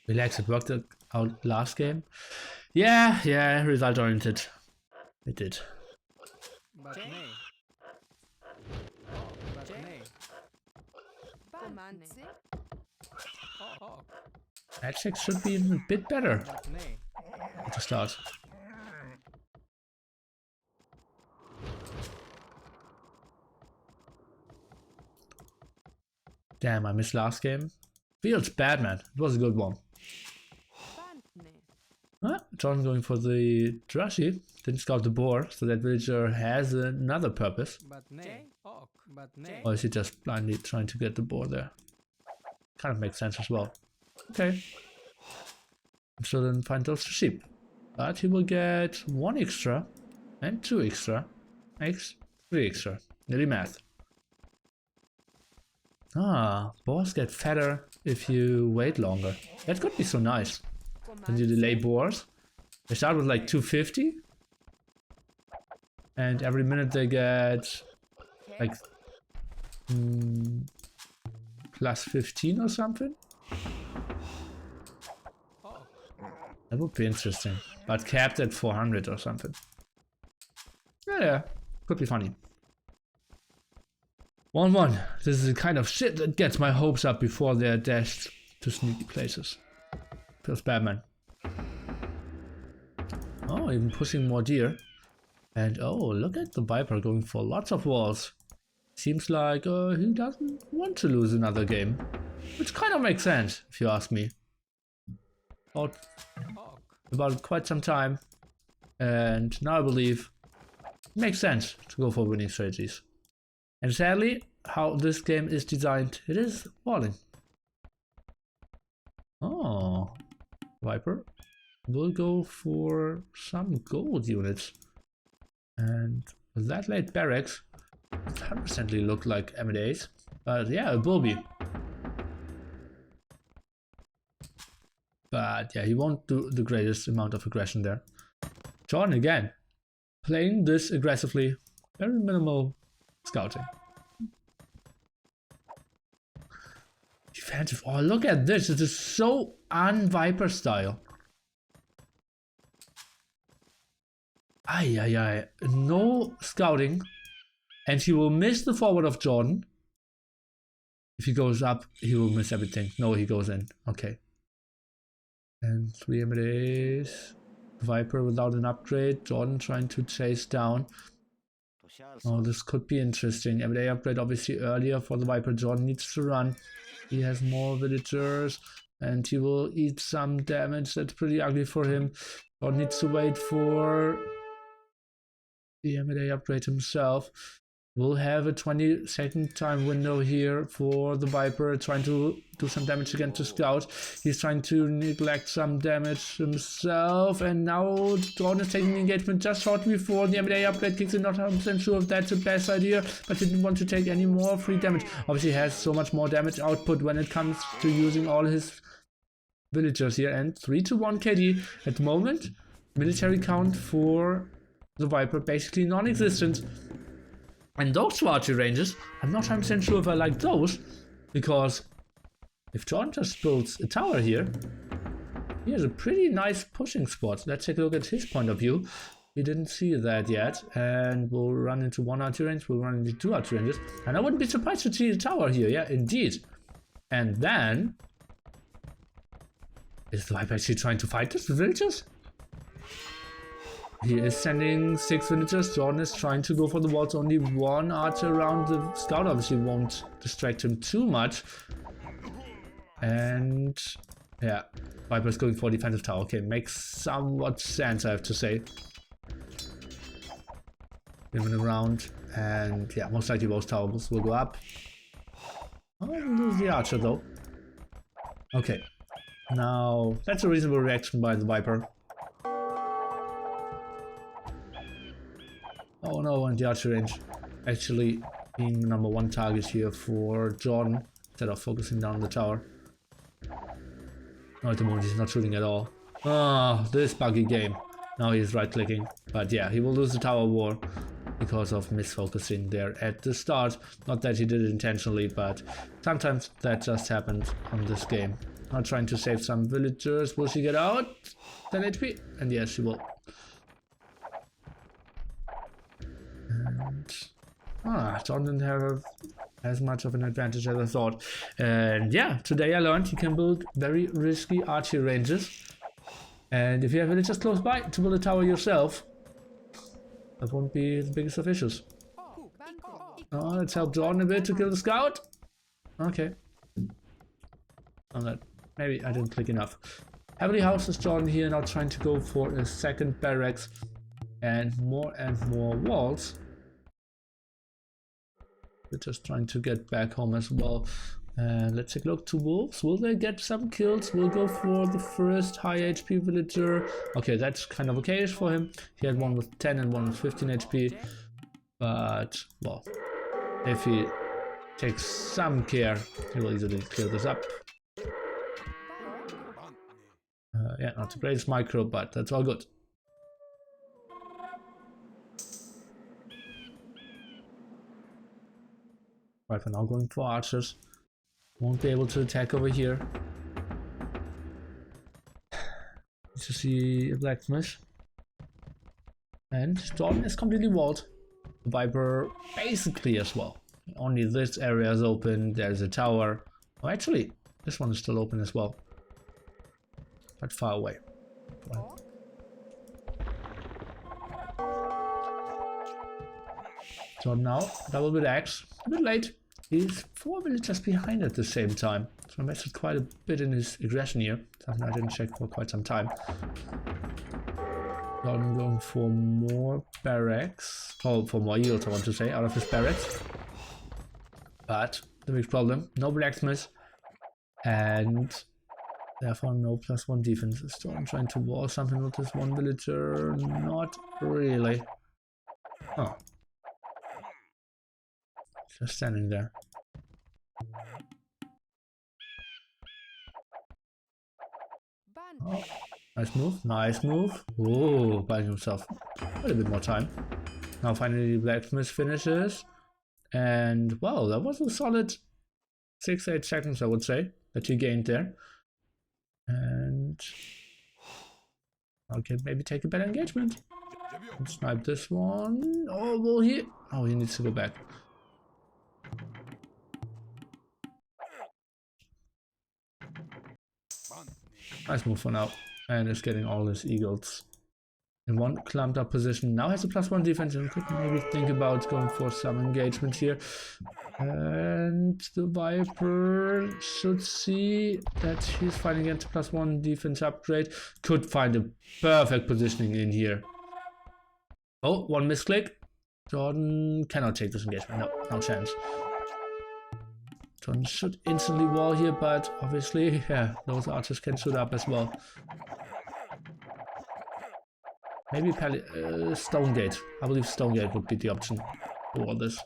Relax, it worked out last game. Yeah, result oriented. It did. Aztecs should be a bit better at the start. Damn, I missed last game. Feels bad, man. It was a good one. John going for the Drashi. Didn't scout the boar, so that villager has another purpose. Or is he just blindly trying to get the boar there? Kind of makes sense as well. Okay. So then find those 2 sheep. But he will get 1 extra and 2 extra. Makes 3 extra. Nearly math. Boars get fatter if you wait longer. That could be so nice. When you delay boars. They start with like 250. And every minute they get like plus 15 or something. That would be interesting. But capped at 400 or something. Yeah, could be funny. 1-1. This is the kind of shit that gets my hopes up before they're dashed to sneaky places. Feels bad, man. Oh, even pushing more deer. And oh, look at the Viper going for lots of walls. Seems like he doesn't want to lose another game. Which kind of makes sense, if you ask me. About quite some time. And now I believe it makes sense to go for winning strategies. And sadly, how this game is designed, it is walling. Oh, Viper will go for some gold units. And with that late barracks, it 100% look like M&As. But yeah, it will be. but yeah, he won't do the greatest amount of aggression there. Jordan again, playing this aggressively, very minimal scouting. Defensive. Oh, look at this. It is so un-Viper style. Ay, ay, ay. No scouting. And he will miss the forward of Jordan. If he goes up, he will miss everything. No, he goes in. Okay. And 3 MDAs. Viper without an upgrade. Jordan trying to chase down. Oh, this could be interesting. MDA upgrade obviously earlier for the Viper. Jordan needs to run. He has more villagers. And he will eat some damage. That's pretty ugly for him. Jordan needs to wait for the MDA upgrade himself. We'll have a 20-second time window here for the Viper, trying to do some damage against the Scout. He's trying to neglect some damage himself, and now Jordan is taking the engagement just shortly before the MDA upgrade kicks in. Not 100% sure if that's the best idea, but didn't want to take any more free damage. Obviously has so much more damage output when it comes to using all his villagers here, and 3-1 KD at the moment. Military count for the Viper basically non-existent. And those two archery ranges, I'm not 100% sure if I like those, because if Jordan just builds a tower here, he has a pretty nice pushing spot. Let's take a look at his point of view. He didn't see that yet, and we'll run into 1 archery range, we'll run into 2 archery ranges, and I wouldn't be surprised to see a tower here, yeah, indeed. And then, is the Viper actually trying to fight this with villagers? He is sending 6 villagers. Jordan is trying to go for the walls. Only 1 archer around the Scout. Obviously won't distract him too much. And yeah, Viper is going for defensive tower. Okay, makes somewhat sense, I have to say. Moving around, and yeah, most likely both towers will go up. Oh, we'll lose the archer though. Okay, now that's a reasonable reaction by the Viper. Oh no, and the archer range actually being the number 1 target here for Jordan instead of focusing down the tower. No, at the moment he's not shooting at all. Oh, this buggy game. Now he's right clicking. But yeah, he will lose the tower war because of misfocusing there at the start. Not that he did it intentionally, but sometimes that just happens on this game. Now trying to save some villagers. Will she get out? 10 HP? And yes, she will. Jordan didn't have as much of an advantage as I thought. And yeah, today I learned you can build very risky archery ranges. And if you have villagers close by to build a tower yourself, that won't be the biggest of issues. Oh, let's help Jordan a bit to kill the Scout. Okay. On that, maybe I didn't click enough. Heavily houses Jordan here, now trying to go for a second barracks and more walls. They're just trying to get back home as well. Let's take a look to wolves. Will they get some kills? We'll go for the first high HP villager. Okay, that's kind of okay for him. He had one with 10 and one with 15 HP. But, well, if he takes some care, he will easily clear this up. Yeah, not the greatest micro, but that's all good. Right, we're now going for archers. Won't be able to attack over here. Need to see a blacksmith. And Jordan is completely walled. The Viper basically as well. Only this area is open. There's a tower. Oh, actually, this one is still open as well. But far away. Right. So now, double with axe. A bit late. He's 4 villagers behind at the same time. So I invested quite a bit in his aggression here. Something I didn't check for quite some time. So I'm going for more barracks. Oh, for more yields, I want to say, out of his barracks. But the big problem, no blacksmith. And therefore no +1 defense. So I'm trying to wall something with this 1 villager. Not really. Oh. Just standing there. Oh, nice move, nice move. Oh, buying himself a little bit more time. Now finally Blacksmith finishes. And well, that was a solid 6-8 seconds, I would say, that he gained there. And okay, maybe take a better engagement. Snipe this one. Oh, will he? Oh, he needs to go back. Nice move for now. And is getting all his eagles in one clumped up position. Now has a +1 defense and could maybe think about going for some engagement here. And the Viper should see that he's fighting against +1 defense upgrade. Could find a perfect positioning in here. Oh, one misclick. Jordan cannot take this engagement. No, no chance. Jordan should instantly wall here, but obviously, yeah, those archers can shoot up as well. Maybe Stonegate. I believe Stonegate would be the option for this,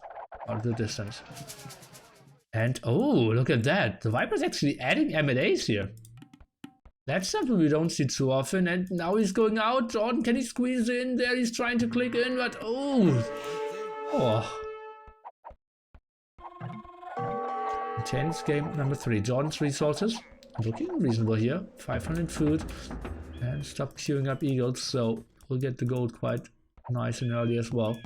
or the distance. And oh, look at that. The Viper's actually adding M&As here. That's something we don't see too often. And now he's going out. Jordan, can he squeeze in there? He's trying to click in, but oh. Intense game number 3. Jordan's resources looking reasonable here. 500 food. And stop queuing up eagles, so we'll get the gold quite nice and early as well.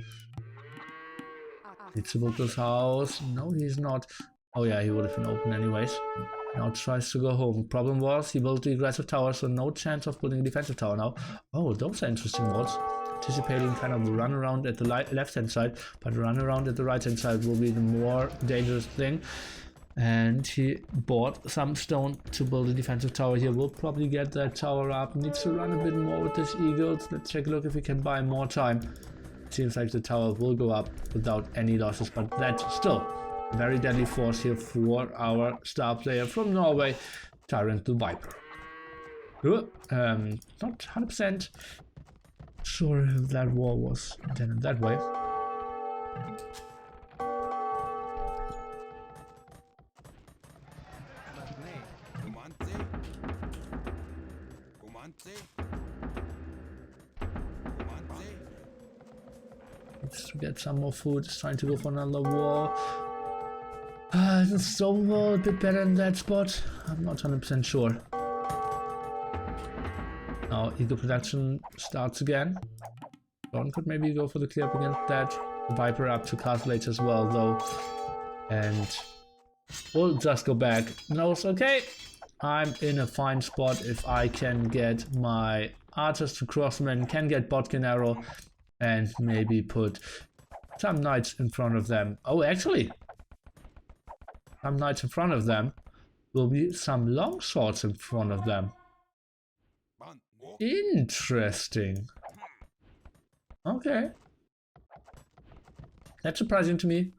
Needs to build this house. No, he's not. Oh yeah, he would have been open anyways. Now tries to go home. Problem was he built the aggressive tower, so no chance of building a defensive tower now. Oh, those are interesting mods. Anticipating kind of a run around at the left hand side, but run around at the right hand side will be the more dangerous thing. And he bought some stone to build a defensive tower here. We'll probably get that tower up. Needs to run a bit more with his eagles. Let's take a look if we can buy more time. Seems like the tower will go up without any losses, but that's still a very deadly force here for our star player from Norway, Tyrants Viper. Not 100% sure if that war was intended that way. Needs to get some more food. He's trying to go for another war. Is the stone wall a bit better in that spot? I'm not 100% sure. Now eagle production starts again. Jordan could maybe go for the clear up against that. The Viper up to castle age as well though. And we'll just go back. Knows, okay, I'm in a fine spot if I can get my archers to crossmen, can get Botkin arrow, and maybe put some knights in front of them. Oh, actually, some knights in front of them will be some long swords in front of them. Interesting. Okay. That's surprising to me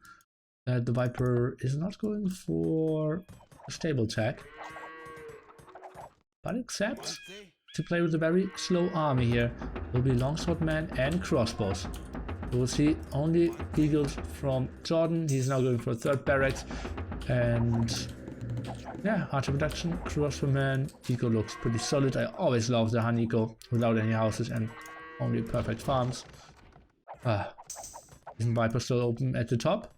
that the Viper is not going for a stable tech, but accepts to play with a very slow army here. Will be longswordmen and crossbows. We'll see only eagles from Jordan. He's now going for a third barracks. And yeah, archer production, crossbowman, eco looks pretty solid. I always love the Han eco without any houses and only perfect farms. Isn't Viper still open at the top?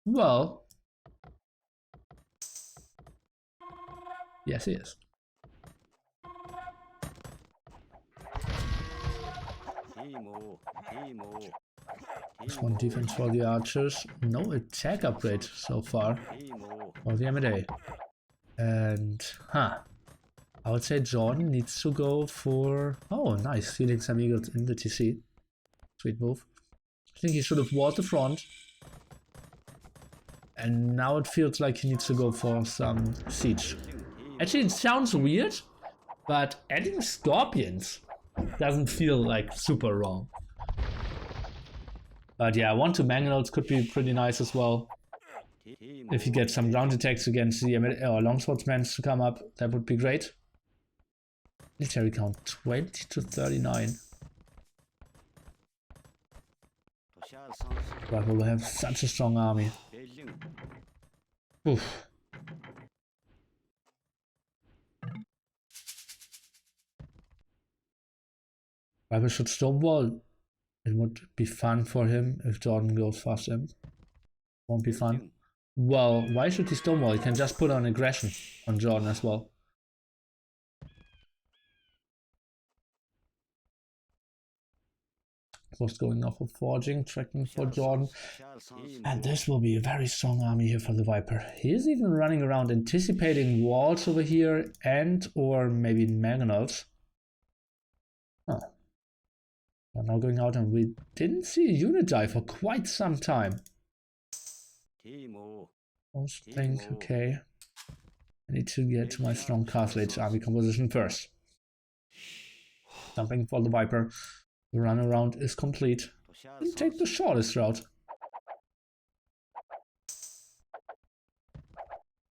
Well, yes, he is. This one defense for the archers. No attack upgrade so far for the M&A. And I would say Jordan needs to go for, oh nice, stealing some eagles in the TC. Sweet move. I think he should have walled the front. And now it feels like he needs to go for some siege. Actually, it sounds weird, but adding scorpions doesn't feel like super wrong. But yeah, 1-2 mangonels could be pretty nice as well. If you get some ground attacks against the longswordsmen to come up, that would be great. Military count 20 to 39. But we'll have such a strong army. Oof. Viper should stonewall. It would be fun for him if Jordan goes fast in. Won't be fun. Well, why should he stonewall? He can just put on aggression on Jordan as well. Was going off of forging, tracking for Jordan. And this will be a very strong army here for the Viper. He is even running around anticipating walls over here and or maybe mangonels. Oh. We're now going out and we didn't see a unit die for quite some time. Most think, okay. I need to get to my strong castle age army composition first. Jumping for the Viper. The run around is complete. Didn't take the shortest route.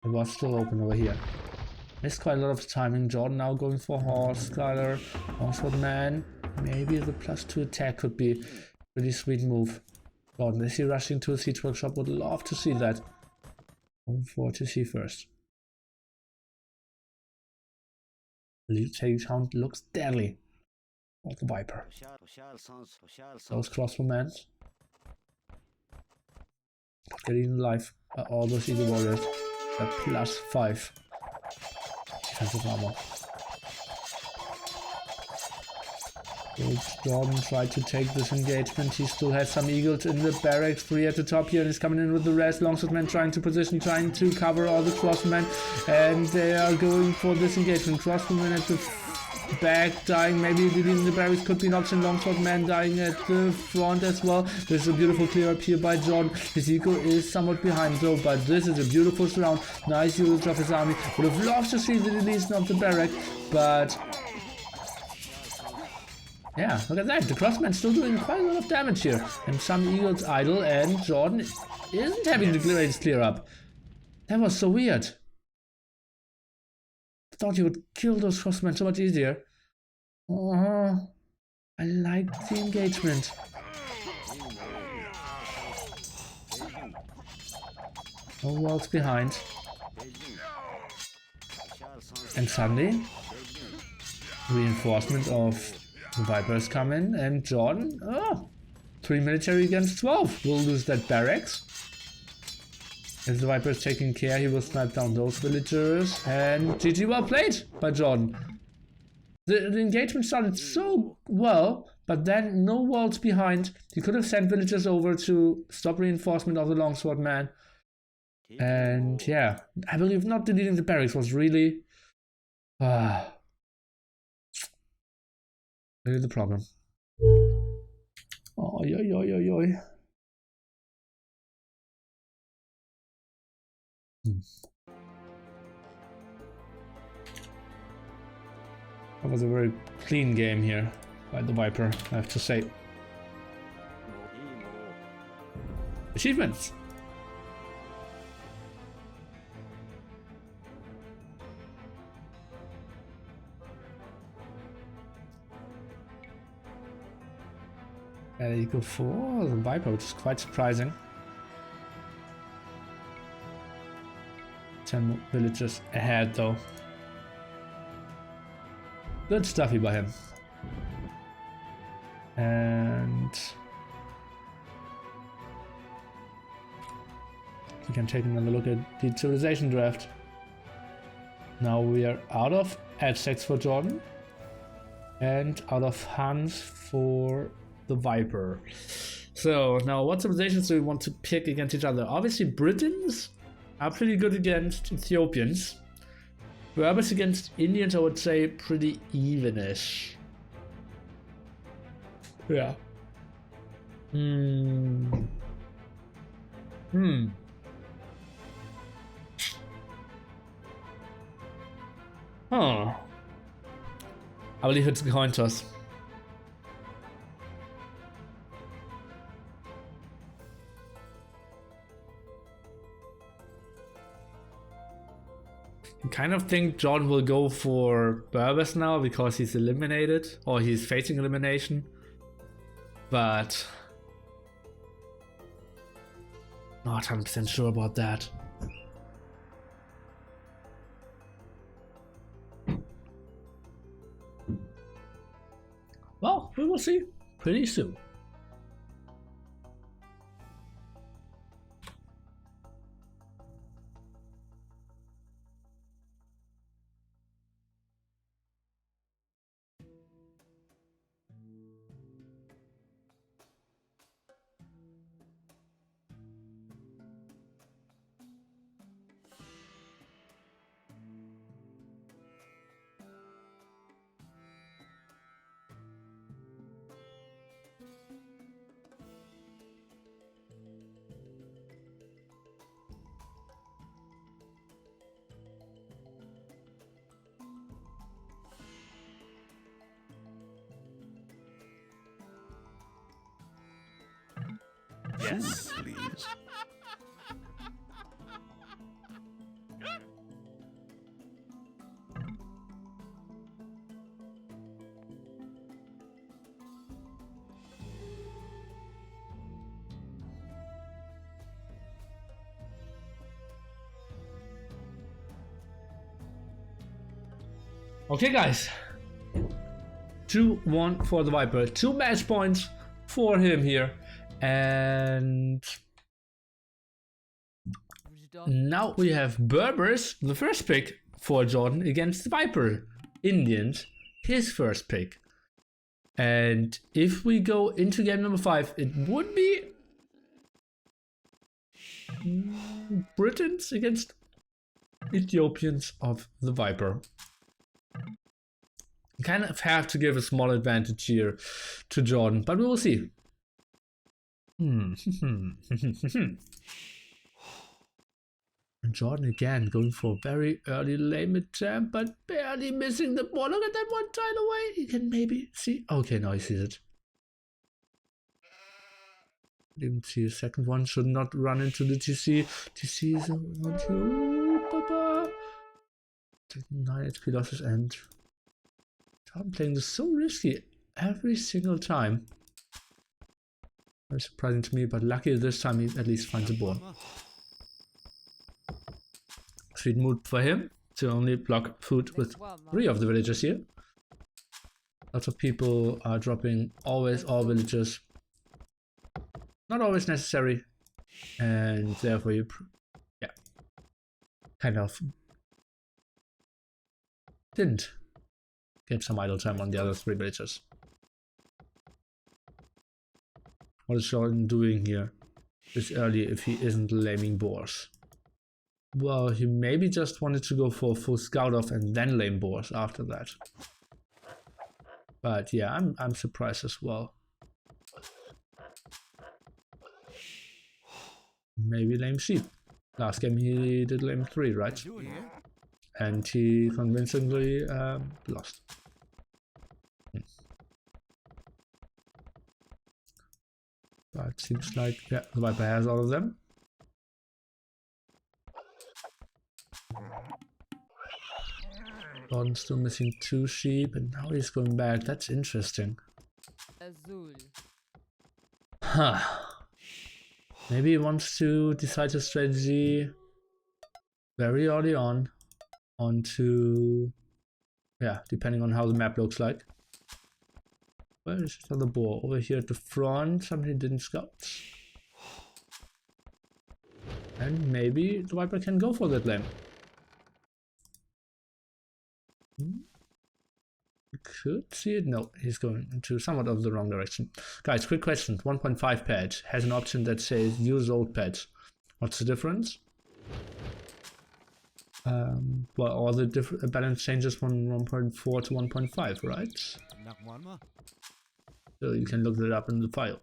It was still open over here. Missed quite a lot of timing. Jordan now going for horse, Skylar, longsword man. Maybe the +2 attack could be a pretty sweet move. Jordan, is he rushing to a siege workshop? Would love to see that. Going for to see first. Lead take count looks deadly. Or the Viper. Those crossbowmen. Getting alive. All those Eagle Warriors. A +5 defensive armor. Jordan tried to take this engagement. He still has some eagles in the barracks. 3 at the top here, and he's coming in with the rest. Longswordmen trying to position, trying to cover all the crossbowmen, and they are going for this engagement. Crossbowmen at the back dying, maybe leaving the barracks could be an option. Longswordman dying at the front as well. There's a beautiful clear up here by Jordan. His eagle is somewhat behind though, but this is a beautiful surround. Nice usage of his army. Would have loved to see the deletion of the barrack, but yeah, look at that. The crossman's still doing quite a lot of damage here. And some eagles idle, and Jordan isn't having the greatest clear up. That was so weird. I thought he would kill those crossmen so much easier. Oh, I like the engagement. No walls behind. And suddenly, reinforcement of the Vipers come in, and Jordan, 3 military against 12. We'll lose that barracks. If the Viper is taking care, he will snipe down those villagers. And GG, well played by Jordan. The engagement started so well, but then no walls behind. He could have sent villagers over to stop reinforcement of the longsword man. And yeah, I believe not deleting the barracks was really really the problem. Oh, yo, yo, yo, yo. That was a very clean game here by the Viper, I have to say. Achievements. There you go for the Viper, which is quite surprising. 10 villagers ahead though. Good stuffy by him. And we can take another look at the civilization draft. Now we are out of Aztecs for Jordan and out of Huns for the Viper. So now what civilizations do we want to pick against each other? Obviously Britons are pretty good against Ethiopians. Berbers against Indians, I would say pretty evenish. Yeah. Huh. I believe it's a coin toss. I kind of think Jordan will go for Berbers now because he's eliminated, or he's facing elimination. But not 100% sure about that. Well, we will see pretty soon. Yes, please. Okay, guys. 2-1 for the Viper. 2 match points for him here. And now we have Berbers, the first pick for Jordan, against the Viper Indians, his first pick. And if we go into game number 5, it would be Britons against Ethiopians of the Viper. Kind of have to give a small advantage here to Jordan, but we will see. And Jordan again going for a very early lame attempt, but barely missing the ball. Look at that one tile away. He can maybe see. Okay, now he sees it. Didn't see a second one. Should not run into the TC. TC is around here. Ooh, papa. Taking 9 HP losses, and Jordan playing this so risky every single time. Very surprising to me, but lucky this time he at least finds a ball. Sweet mood for him to only block food with 3 of the villagers here. Lots of people are dropping always all villagers. Not always necessary, and therefore you, kind of didn't get some idle time on the other 3 villagers. What is Jordan doing here this early if he isn't laming boars? Well, he maybe just wanted to go for a full scout off and then lame boars after that. But yeah, I'm surprised as well. Maybe lame sheep. Last game he did lame 3, right? And he convincingly lost. But seems like, yeah, the Viper has all of them. Jordan's still missing 2 sheep, and now he's going back. That's interesting. Huh. Maybe he wants to decide his strategy very early on to, yeah, depending on how the map looks like. Where is this other boar? Over here at the front. Somebody didn't scout. And maybe the Viper can go for that lane. You could see it. No, he's going into somewhat of the wrong direction. Guys, quick question. 1.5 patch has an option that says use old patch. What's the difference? Well, all the different balance changes from 1.4 to 1.5, right? So you can look that up in the file.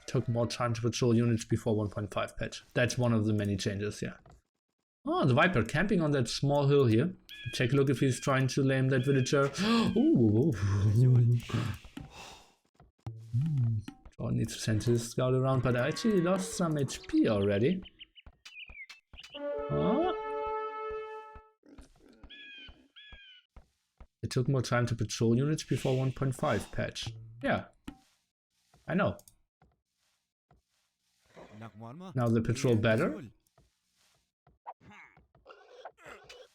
Took more time to patrol units before 1.5 patch. That's one of the many changes, yeah. Oh, the Viper camping on that small hill here. Take a look if he's trying to lame that villager. Ooh. Jordan needs to send his scout around, but I actually lost some HP already. Oh. It took more time to patrol units before 1.5 patch. Yeah, I know. Now they patrol better.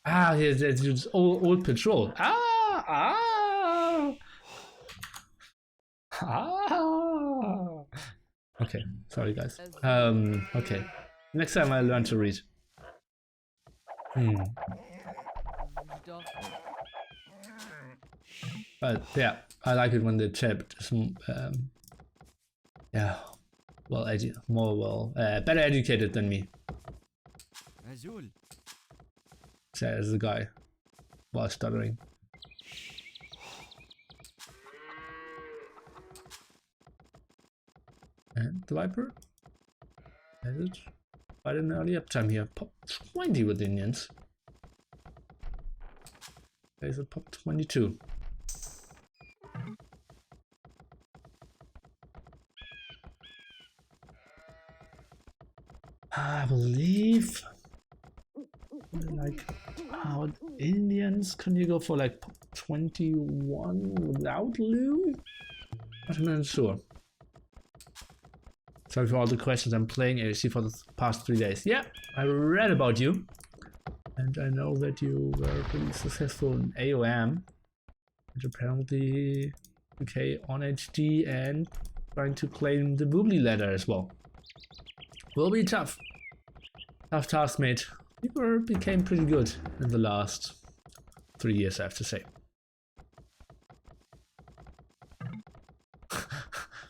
Ah, here's old patrol. Okay, sorry guys. Okay. Next time I learn to read. But yeah, I like it when the chat is yeah, better educated than me. Says the guy while stuttering. And the Viper has it quite an early uptime here. Pop 20 with Indians. There's a pop 22. I believe like how Indians can you go for like 21 without loom? I'm not sure. Sorry for all the questions. I'm playing AoC for the past 3 days. Yeah, I read about you. And I know that you were pretty successful in AOM. And apparently okay on HD and trying to claim the Boobly ladder as well. Will be tough. Tough task, mate. You became pretty good in the last 3 years, I have to say.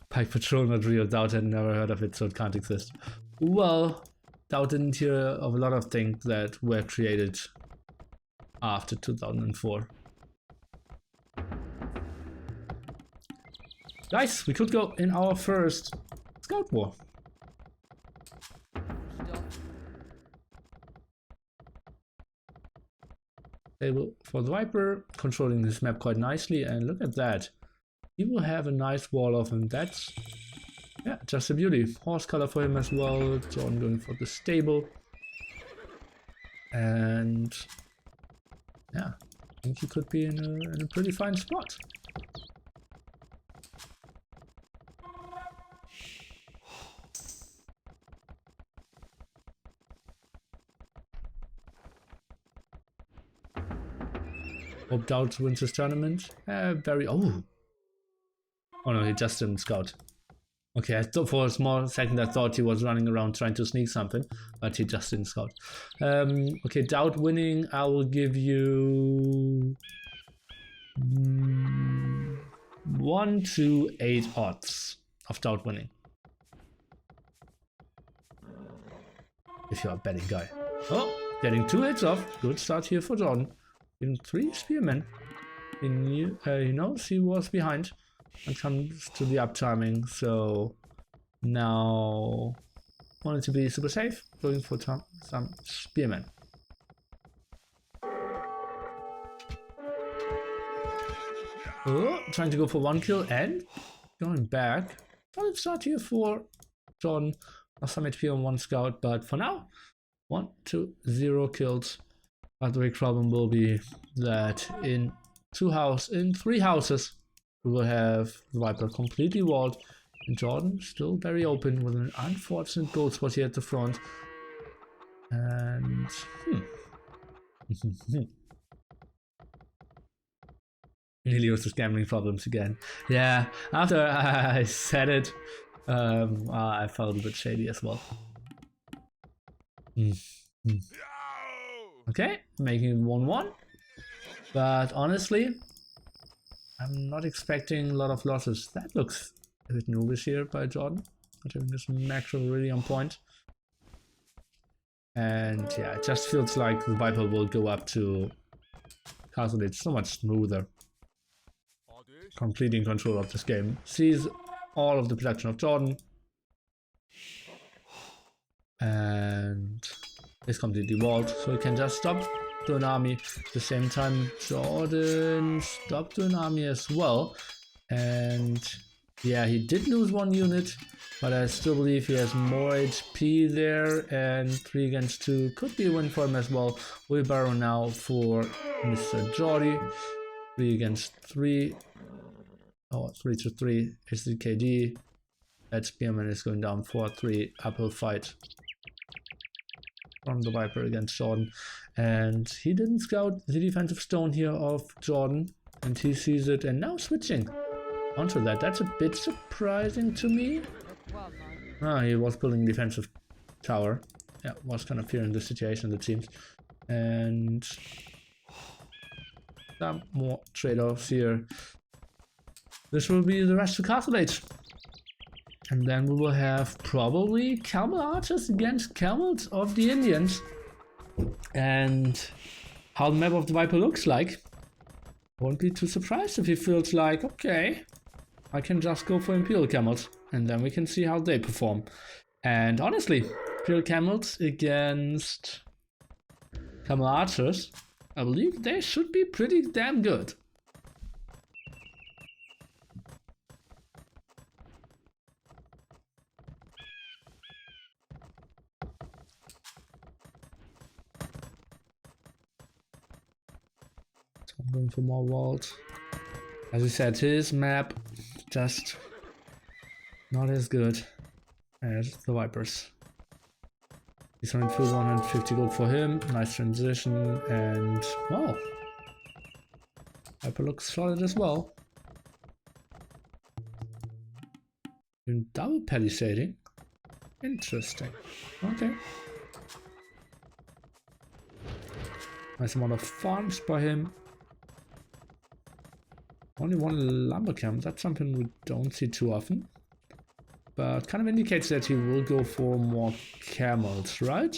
Pike Patrol, not real. Doubt had never heard of it, so it can't exist. Well, Doubt didn't hear of a lot of things that were created after 2004. Nice, we could go in our first Scout War. Able for the Viper, controlling this map quite nicely, and look at that. He will have a nice wall of him. That's, yeah, just a beauty. Horse color for him as well. Jordan going for the stable. And yeah, I think he could be in a pretty fine spot. Hope Doubt wins this tournament. Oh no, he just didn't scout. Okay, I thought for a small second I thought he was running around trying to sneak something, but he just didn't scout. Okay, Doubt winning, I will give you 1 to 8 odds of Doubt winning. If you're a betting guy. Oh, getting 2 hits off. Good start here for Jordan. Even 3 spearmen. He knows he was behind and comes to the uptiming, so now wanted to be super safe, going for some spearmen. Oh, trying to go for 1 kill and going back. Solid start here for Jordan. Some HP on 1 scout, but for now 1 to 0 kills. But the big problem will be that in 3 houses we will have the Viper completely walled and Jordan still very open with an unfortunate gold spot here at the front. And Helios is gambling problems again. Yeah, after I said it, I felt a bit shady as well. Okay, making it 1-1. But honestly, I'm not expecting a lot of losses. That looks a bit noobish here by Jordan. Not having this macro really on point. And yeah, it just feels like the Viper will go up to Castle Age so much smoother. Completely in control of this game. Sees all of the production of Jordan. And is completely walled, so he can just stop to an army. At the same time, Jordan stopped to an army as well. And yeah, he did lose 1 unit, but I still believe he has more HP there, and 3 against 2 could be a win for him as well. Wheelbarrow now for Mr. Jordy. 3 against 3. Oh, 3 to 3 is the KD. That Spearman is going down 4-3. Uphill fight. from the Viper against Jordan. And he didn't scout the defensive stone here of Jordan. And he sees it and now switching onto that. That's a bit surprising to me. Ah, he was building defensive tower. Yeah, was kind of fearing the situation, it seems. And some more trade-offs here. This will be the rest to calculate. And then we will have probably camel archers against camels of the Indians. And how the map of the Viper looks like. Won't be too surprised if he feels like, okay, I can just go for Imperial camels. And then we can see how they perform. And honestly, Imperial camels against camel archers, I believe they should be pretty damn good. So I'm going for more walls. As I said, his map just not as good as the Vipers. He's running full 150 gold for him. Nice transition, and wow, Viper looks solid as well. Doing double palisading. Interesting. Okay. Nice amount of farms by him. Only one lumber camp. That's something we don't see too often. But kind of indicates that he will go for more camels, right?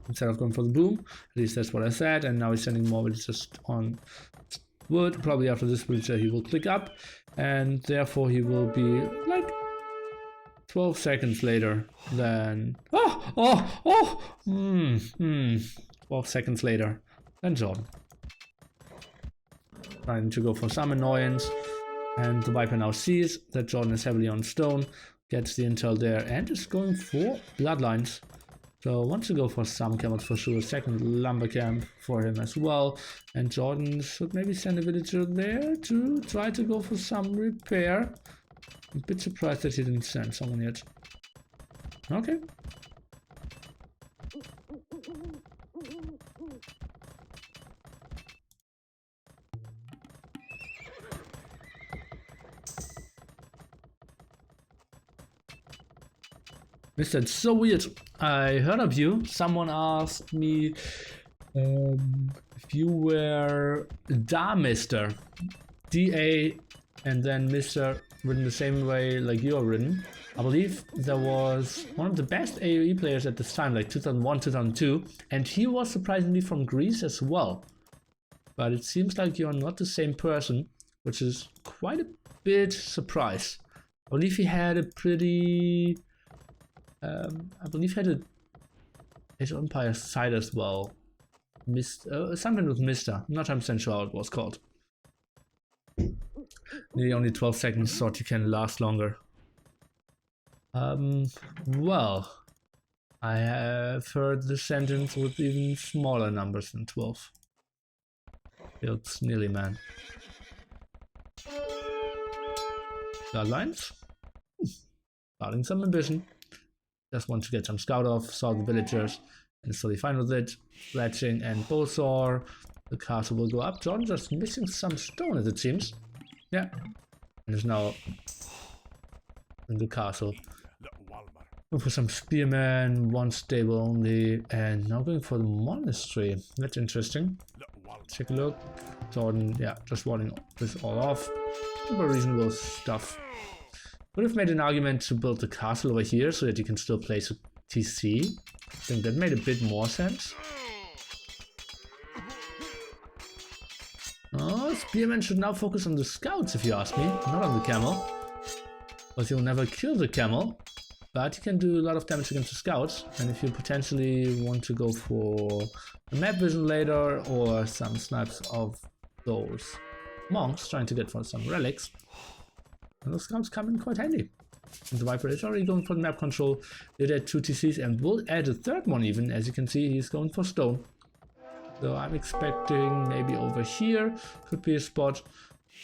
Instead of going for the boom. At least that's what I said. And now he's sending more villagers on wood. Probably after this villager he will click up. And therefore he will be like 12 seconds later than... 12 seconds later than Jordan. Trying to go for some annoyance. And the Viper now sees that Jordan is heavily on stone, gets the intel there, and is going for bloodlines. So wants to go for some camels for sure. Second lumber camp for him as well. And Jordan should maybe send a villager there to try to go for some repair. I'm a bit surprised that he didn't send someone yet. Okay. Mister, it's so weird. I heard of you. Someone asked me if you were Da Mister. D-A and then Mister written the same way like you're written. I believe there was one of the best AoE players at this time, like 2001, 2002. And he was surprisingly from Greece as well. But it seems like you're not the same person, which is quite a bit surprised. I believe he had a pretty... I believe he had a Age of Empires side as well. Something with Mister. I'm not 100% sure how it was called. Nearly only 12 seconds, thought you can last longer. Well, I have heard the sentence with even smaller numbers than 12. It's nearly man. Bloodlines? Starting some ambition. Just want to get some scout off, saw the villagers, and slowly fine with it. Fletching and Bowsaw. The castle will go up. Jordan just missing some stone as it seems. Yeah. And is now in the castle. Going for some spearmen, one stable only, and now going for the monastery. That's interesting. Take a look. Jordan, yeah, just wanting this all off. Super reasonable stuff. Would have made an argument to build the castle over here so that you can still place a TC. I think that made a bit more sense. Oh, spearmen should now focus on the scouts if you ask me, not on the camel. Because you'll never kill the camel, but you can do a lot of damage against the scouts. And if you potentially want to go for a map vision later or some snipes of those monks trying to get for some relics, and those scouts come in quite handy. And the Viper is already going for the map control. Did add 2 TCs and will add a third one even. As you can see, he's going for stone. So I'm expecting maybe over here could be a spot.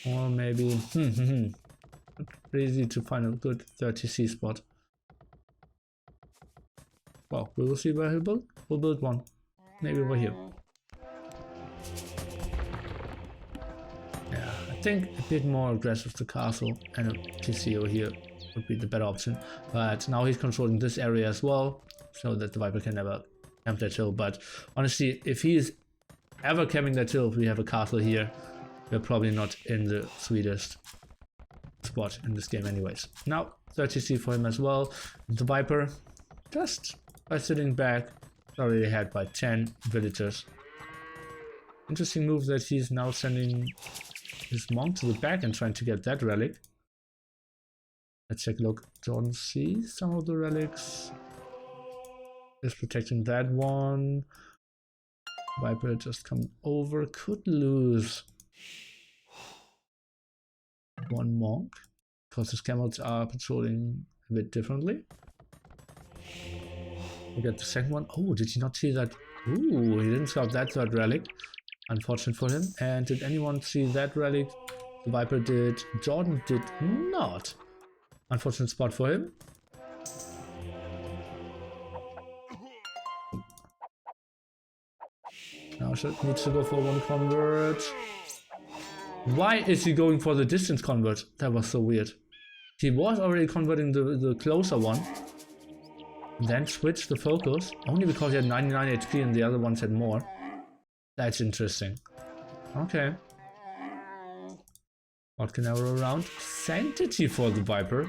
Or maybe... Pretty easy to find a good 30 TC spot. Well, we will see where he'll build. We'll build one. Maybe over here. Yeah, I think a bit more aggressive to castle and a TC over here would be the better option. But now he's controlling this area as well, so that the Viper can never camp that hill. But honestly, if he is ever camping that hill, if we have a castle here, we're probably not in the sweetest spot in this game anyways. Now 30C for him as well. The Viper, just by sitting back, already ahead by 10 villagers. Interesting move that he's now sending his monk to the back and trying to get that relic. Let's take a look. Jordan sees some of the relics. Is protecting that one. Viper just coming over. Could lose one monk because his camels are patrolling a bit differently. We get the second one. Oh, did he not see that? Ooh, he didn't scout that third relic. Unfortunate for him. And did anyone see that relic? The Viper did. Jordan did not. Unfortunate spot for him. Now should needs to go for one convert. Why is he going for the distance convert? That was so weird. He was already converting the closer one. Then switched the focus. Only because he had 99 HP and the other ones had more. That's interesting. Okay. What can arrow around? Sanctity for the Viper.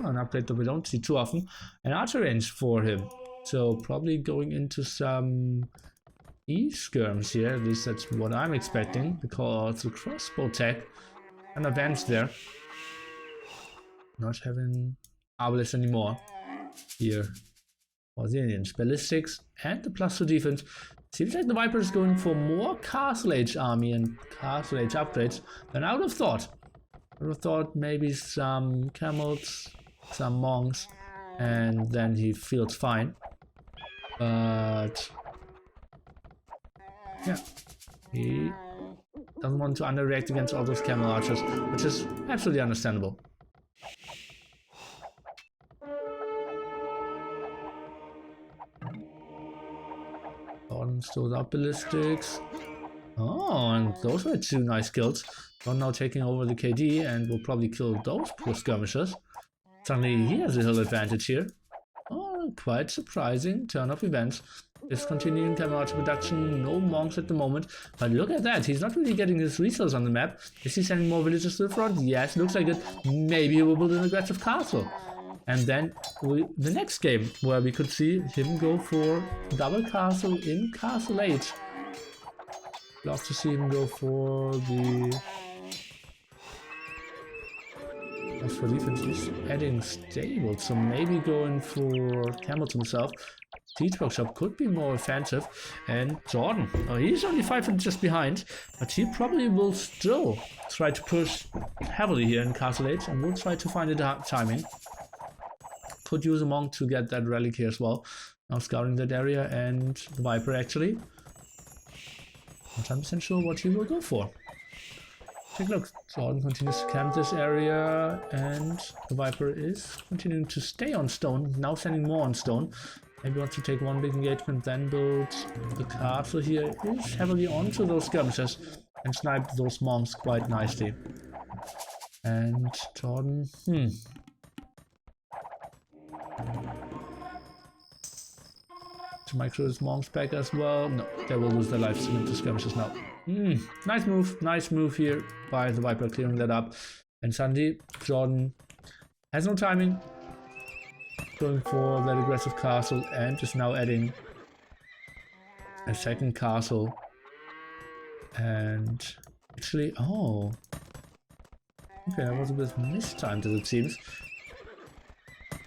Oh, an upgrade that we don't see too often. An archer range for him. So probably going into some skirms here. At least that's what I'm expecting. Because the crossbow tech and advanced there. Not having arbalest anymore. Here. For the Indians. Ballistics and the +2 defense. Seems like the Viper is going for more Castle Age army and Castle Age upgrades than I would have thought. I would have thought maybe some camels, some monks, and then he feels fine. But yeah, he doesn't want to underreact against all those camel archers, which is absolutely understandable. Still without ballistics. Oh, and those were two nice kills. John now taking over the KD and will probably kill those poor skirmishers. Suddenly he has a hill advantage here. Oh, quite surprising turn of events. Discontinuing camel archer production, no monks at the moment. But look at that, he's not really getting his resource on the map. Is he sending more villagers to the front? Yes, looks like it. Maybe he will build an aggressive castle. And then the next game where we could see him go for double castle in Castle Age. Love to see him go for the... As for defense, he's adding stable, so maybe going for camels himself. Siege Workshop could be more offensive. And Jordan, oh, he's only 5 inches behind, but he probably will still try to push heavily here in Castle Age and will try to find the timing. Could use a monk to get that relic here as well. Now scouting that area and the Viper actually. Not 100% sure what he will go for. Take a look. Jordan continues to camp this area and the Viper is continuing to stay on stone. Now sending more on stone. Maybe wants to take one big engagement, then build the castle here. Is heavily onto those skirmishers and snipe those monks quite nicely. And Jordan, to micro his monks back as well. No, they will lose their lives into skirmishes now. Nice move here by the Viper, clearing that up. And suddenly Jordan has no timing, going for that aggressive castle and is now adding a second castle. And actually, oh, okay, that was a bit mistimed as it seems.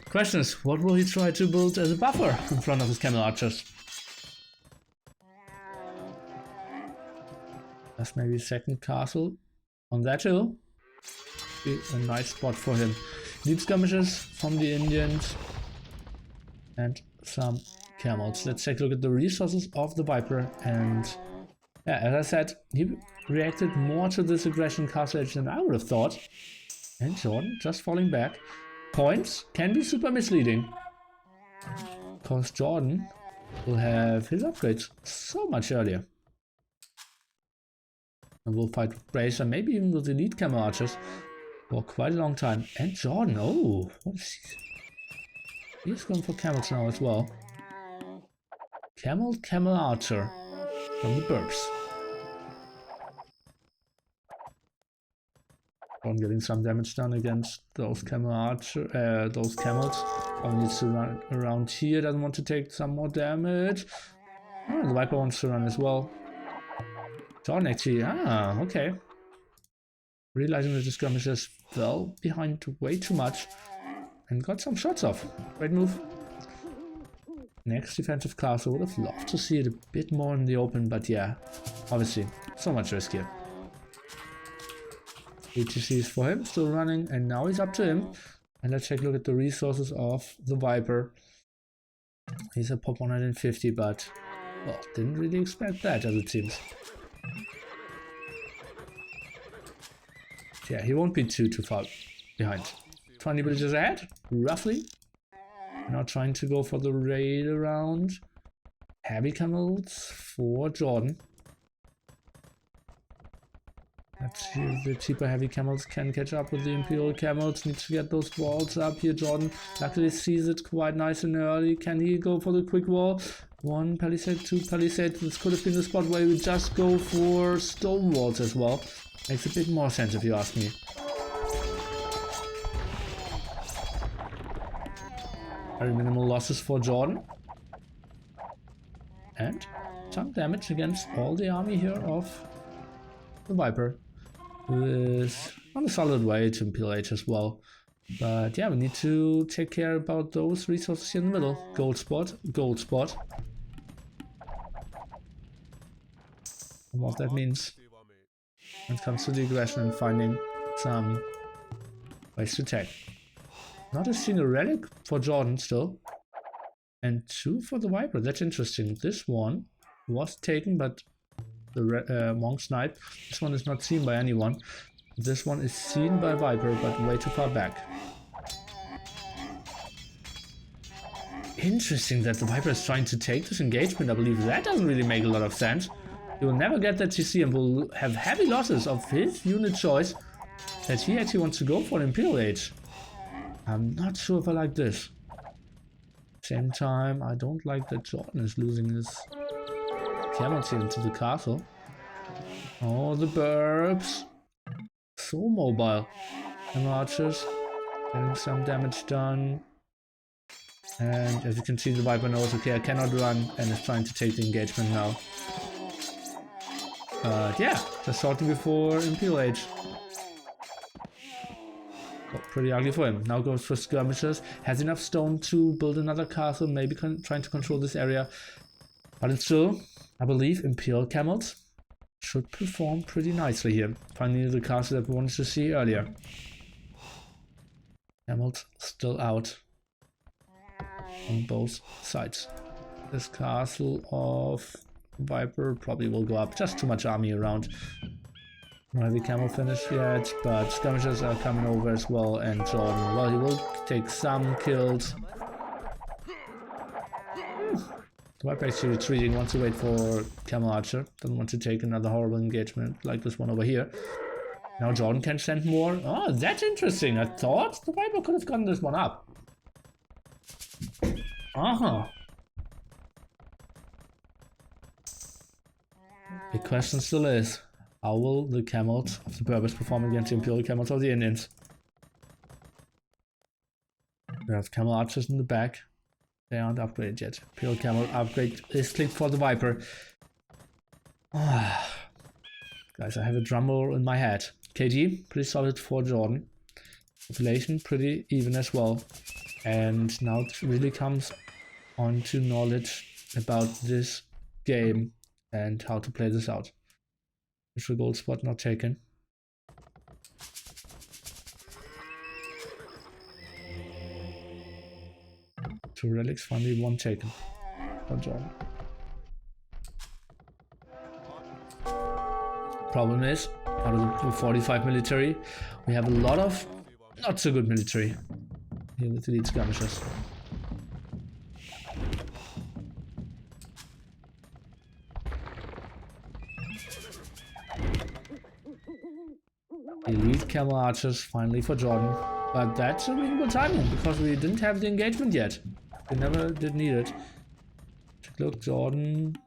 Question is, what will he try to build as a buffer in front of his camel archers? That's maybe a second castle on that hill. Be a nice spot for him. Deep skirmishes from the Indians and some camels. Let's take a look at the resources of the Viper. And yeah, as I said, he reacted more to this aggression Castle Age than I would have thought. And Jordan just falling back. Points can be super misleading. because Jordan will have his upgrades so much earlier. And we'll fight with Bracer, maybe even with elite camel archers for quite a long time. And Jordan, oh, what is he? He's going for camels now as well. Camel archer from the burbs. Jordan getting some damage done against those camels. Probably needs to run around here, doesn't want to take some more damage. Oh, the Viper wants to run as well. Jordan actually, okay. Realizing that the skirmishers fell behind way too much and got some shots off. Great move. Next defensive castle, would have loved to see it a bit more in the open, but yeah, obviously, so much riskier. ATCs for him, still running, and now he's up to him. And let's take a look at the resources of the Viper. He's a pop 150, but, well, didn't really expect that, as it seems. Yeah, he won't be too far behind. 20 villages ahead, roughly. Now trying to go for the raid around. Heavy camels for Jordan. Let's see if the cheaper heavy camels can catch up with the Imperial camels. Needs to get those walls up here. Jordan luckily sees it quite nice and early. Can he go for the quick wall? One palisade, two palisade. This could have been the spot where he would just go for stone walls as well. Makes a bit more sense if you ask me. Very minimal losses for Jordan. And some damage against all the army here of the Viper. Who is on a solid way to Imperial Age as well. But yeah, we need to take care about those resources here in the middle. Gold spot, gold spot. And what that means when it comes to the aggression and finding some ways to take. Not a single relic for Jordan still. And 2 for the Viper. That's interesting. This one was taken, but the Monk Snipe. This one is not seen by anyone. This one is seen by Viper, but way too far back. Interesting that the Viper is trying to take this engagement. I believe that doesn't really make a lot of sense. He will never get that TC and will have heavy losses of his unit choice that he actually wants to go for an Imperial Age. I'm not sure if I like this. Same time, I don't like that Jordan is losing his camels here into the castle. Oh, the burbs. So mobile. And archers getting some damage done. And as you can see, the Viper knows, okay, I cannot run, and is trying to take the engagement now. But yeah, just shortly before Imperial Age. Oh, pretty ugly for him. Now goes for skirmishers. Has enough stone to build another castle, maybe trying to control this area. But it's still, I believe, Imperial camels should perform pretty nicely here. Finally, the castle that we wanted to see earlier. Camels still out on both sides. This castle of Viper probably will go up. Just too much army around. No heavy camel finished yet, but skirmishers are coming over as well, and Jordan, well, he will take some kills. The Viper actually retreating, wants to wait for Camel Archer, doesn't want to take another horrible engagement like this one over here. Now Jordan can send more. Oh, that's interesting. I thought the Viper could have gotten this one up. The question still is, how will the camels of the Berbers perform against the Imperial camels of the Indians? We have camel archers in the back. They aren't upgraded yet. Imperial camel upgrade is clicked for the Viper. Guys, I have a drum roll in my head. KD, pretty solid for Jordan. Population, pretty even as well. And now it really comes on to knowledge about this game and how to play this out. Visual gold spot not taken. Two relics, finally one taken. For Jordan. Problem is, out of the 45 military, we have a lot of not so good military here with elite skirmishers. Elite camel archers finally for Jordan. But that's a reasonable timing because we didn't have the engagement yet. We never did need it. Look, Jordan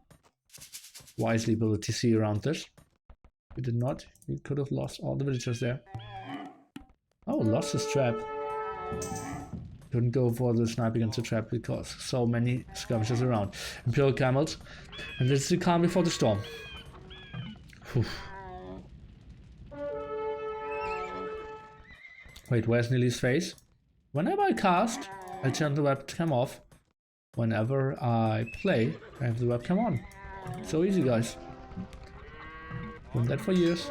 wisely built a TC around this. We did not. We could have lost all the villagers there. Oh, lost his trap. Couldn't go for the snipe against the trap because so many skirmishes around. Imperial camels. And this is the calm before the storm. Whew. Wait, where's Nili's face? Whenever I cast, I turn the webcam off. Whenever I play, I have the webcam on. So easy, guys. Done that for years.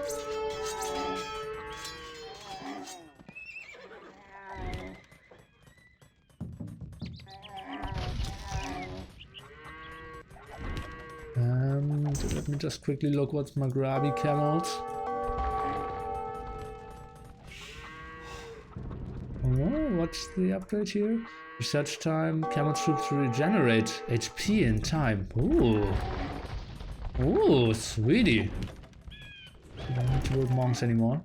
Let me just quickly look what's Maghrabi camels. Oh, what's the upgrade here? Research time, camel troops regenerate HP in time. Ooh. Ooh, sweetie. We don't need to build monks anymore.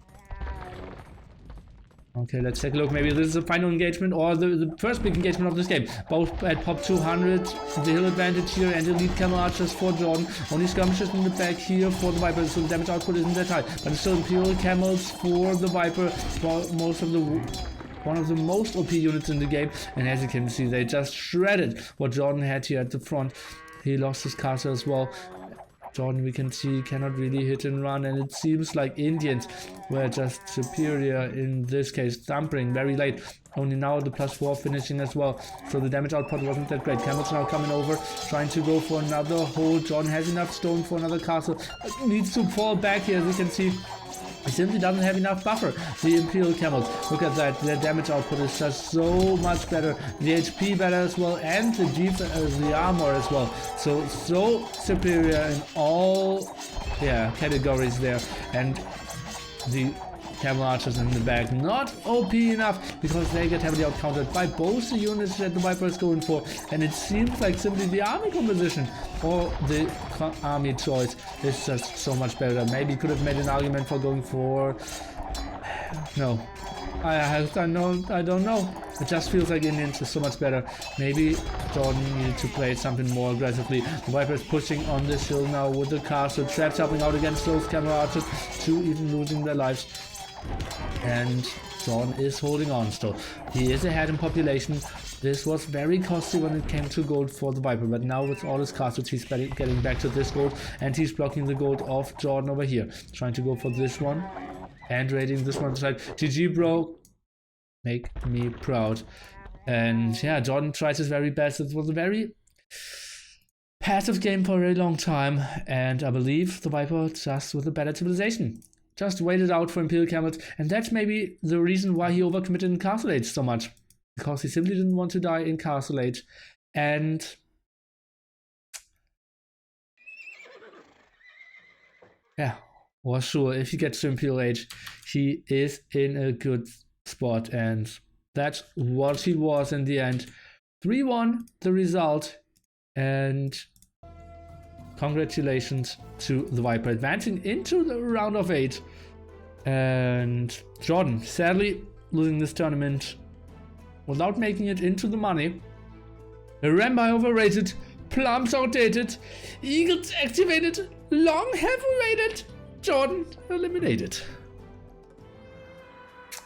Okay, let's take a look. Maybe this is the final engagement or the first big engagement of this game. Both at pop 200, the hill advantage here, and elite camel archers for Jordan. Only skirmishes in the back here for the Viper, so the damage output isn't that high. But it's still Imperial camels for the Viper, for one of the most OP units in the game. And as you can see, they just shredded what Jordan had here at the front. He lost his castle as well. Jordan, we can see, cannot really hit and run, and it seems like Indians were just superior in this case, thumping very late. Only now the +4 finishing as well, so the damage output wasn't that great. Camels now coming over, trying to go for another hold. Jordan has enough stone for another castle, but needs to fall back here, as you can see. He simply doesn't have enough buffer. The Imperial camels, look at that, their damage output is just so much better. The HP better as well, and the armor as well. So superior in all categories there. And the camel archers in the back not OP enough because they get heavily outcountered by both the units that the Viper is going for, and it seems like simply the army composition or the army choice is just so much better. Maybe could have made an argument for going for no. I don't know. It just feels like Indians is so much better. Maybe Jordan needed to play something more aggressively. The Viper is pushing on this hill now with the castle. Traps helping out against those camel archers, two even losing their lives. And Jordan is holding on still. He is ahead in population. This was very costly when it came to gold for the Viper, but now with all his castles, he's getting back to this gold, and he's blocking the gold of Jordan over here. Trying to go for this one, and raiding this one side. GG, bro. Make me proud. And yeah, Jordan tries his very best. It was a very passive game for a very long time, and I believe the Viper just with a better civilization. Just waited out for Imperial camels, and that's maybe the reason why he overcommitted in Castle Age so much. Because he simply didn't want to die in Castle Age. And yeah, for sure, if he gets to Imperial Age, he is in a good spot, and that's what he was in the end. 3-1 the result, and congratulations to the Viper advancing into the round of 8. And Jordan sadly losing this tournament without making it into the money. Rambai overrated, Plums outdated, Eagles activated, Long have rated, Jordan eliminated.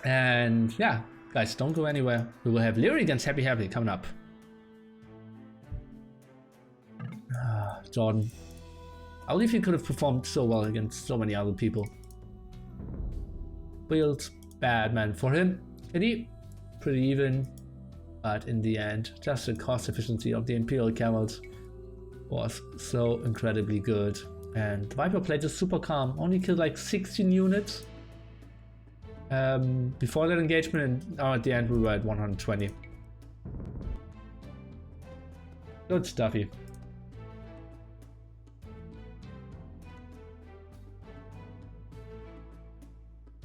And yeah, guys, don't go anywhere. We will have Leary against Happy Happy coming up. Jordan, I believe he could have performed so well against so many other people. Feels bad, man. For him, pretty even, but in the end, just the cost efficiency of the Imperial camels was so incredibly good. And Viper played just super calm, only killed like 16 units before that engagement, and now at the end we were at 120. Good stuffy.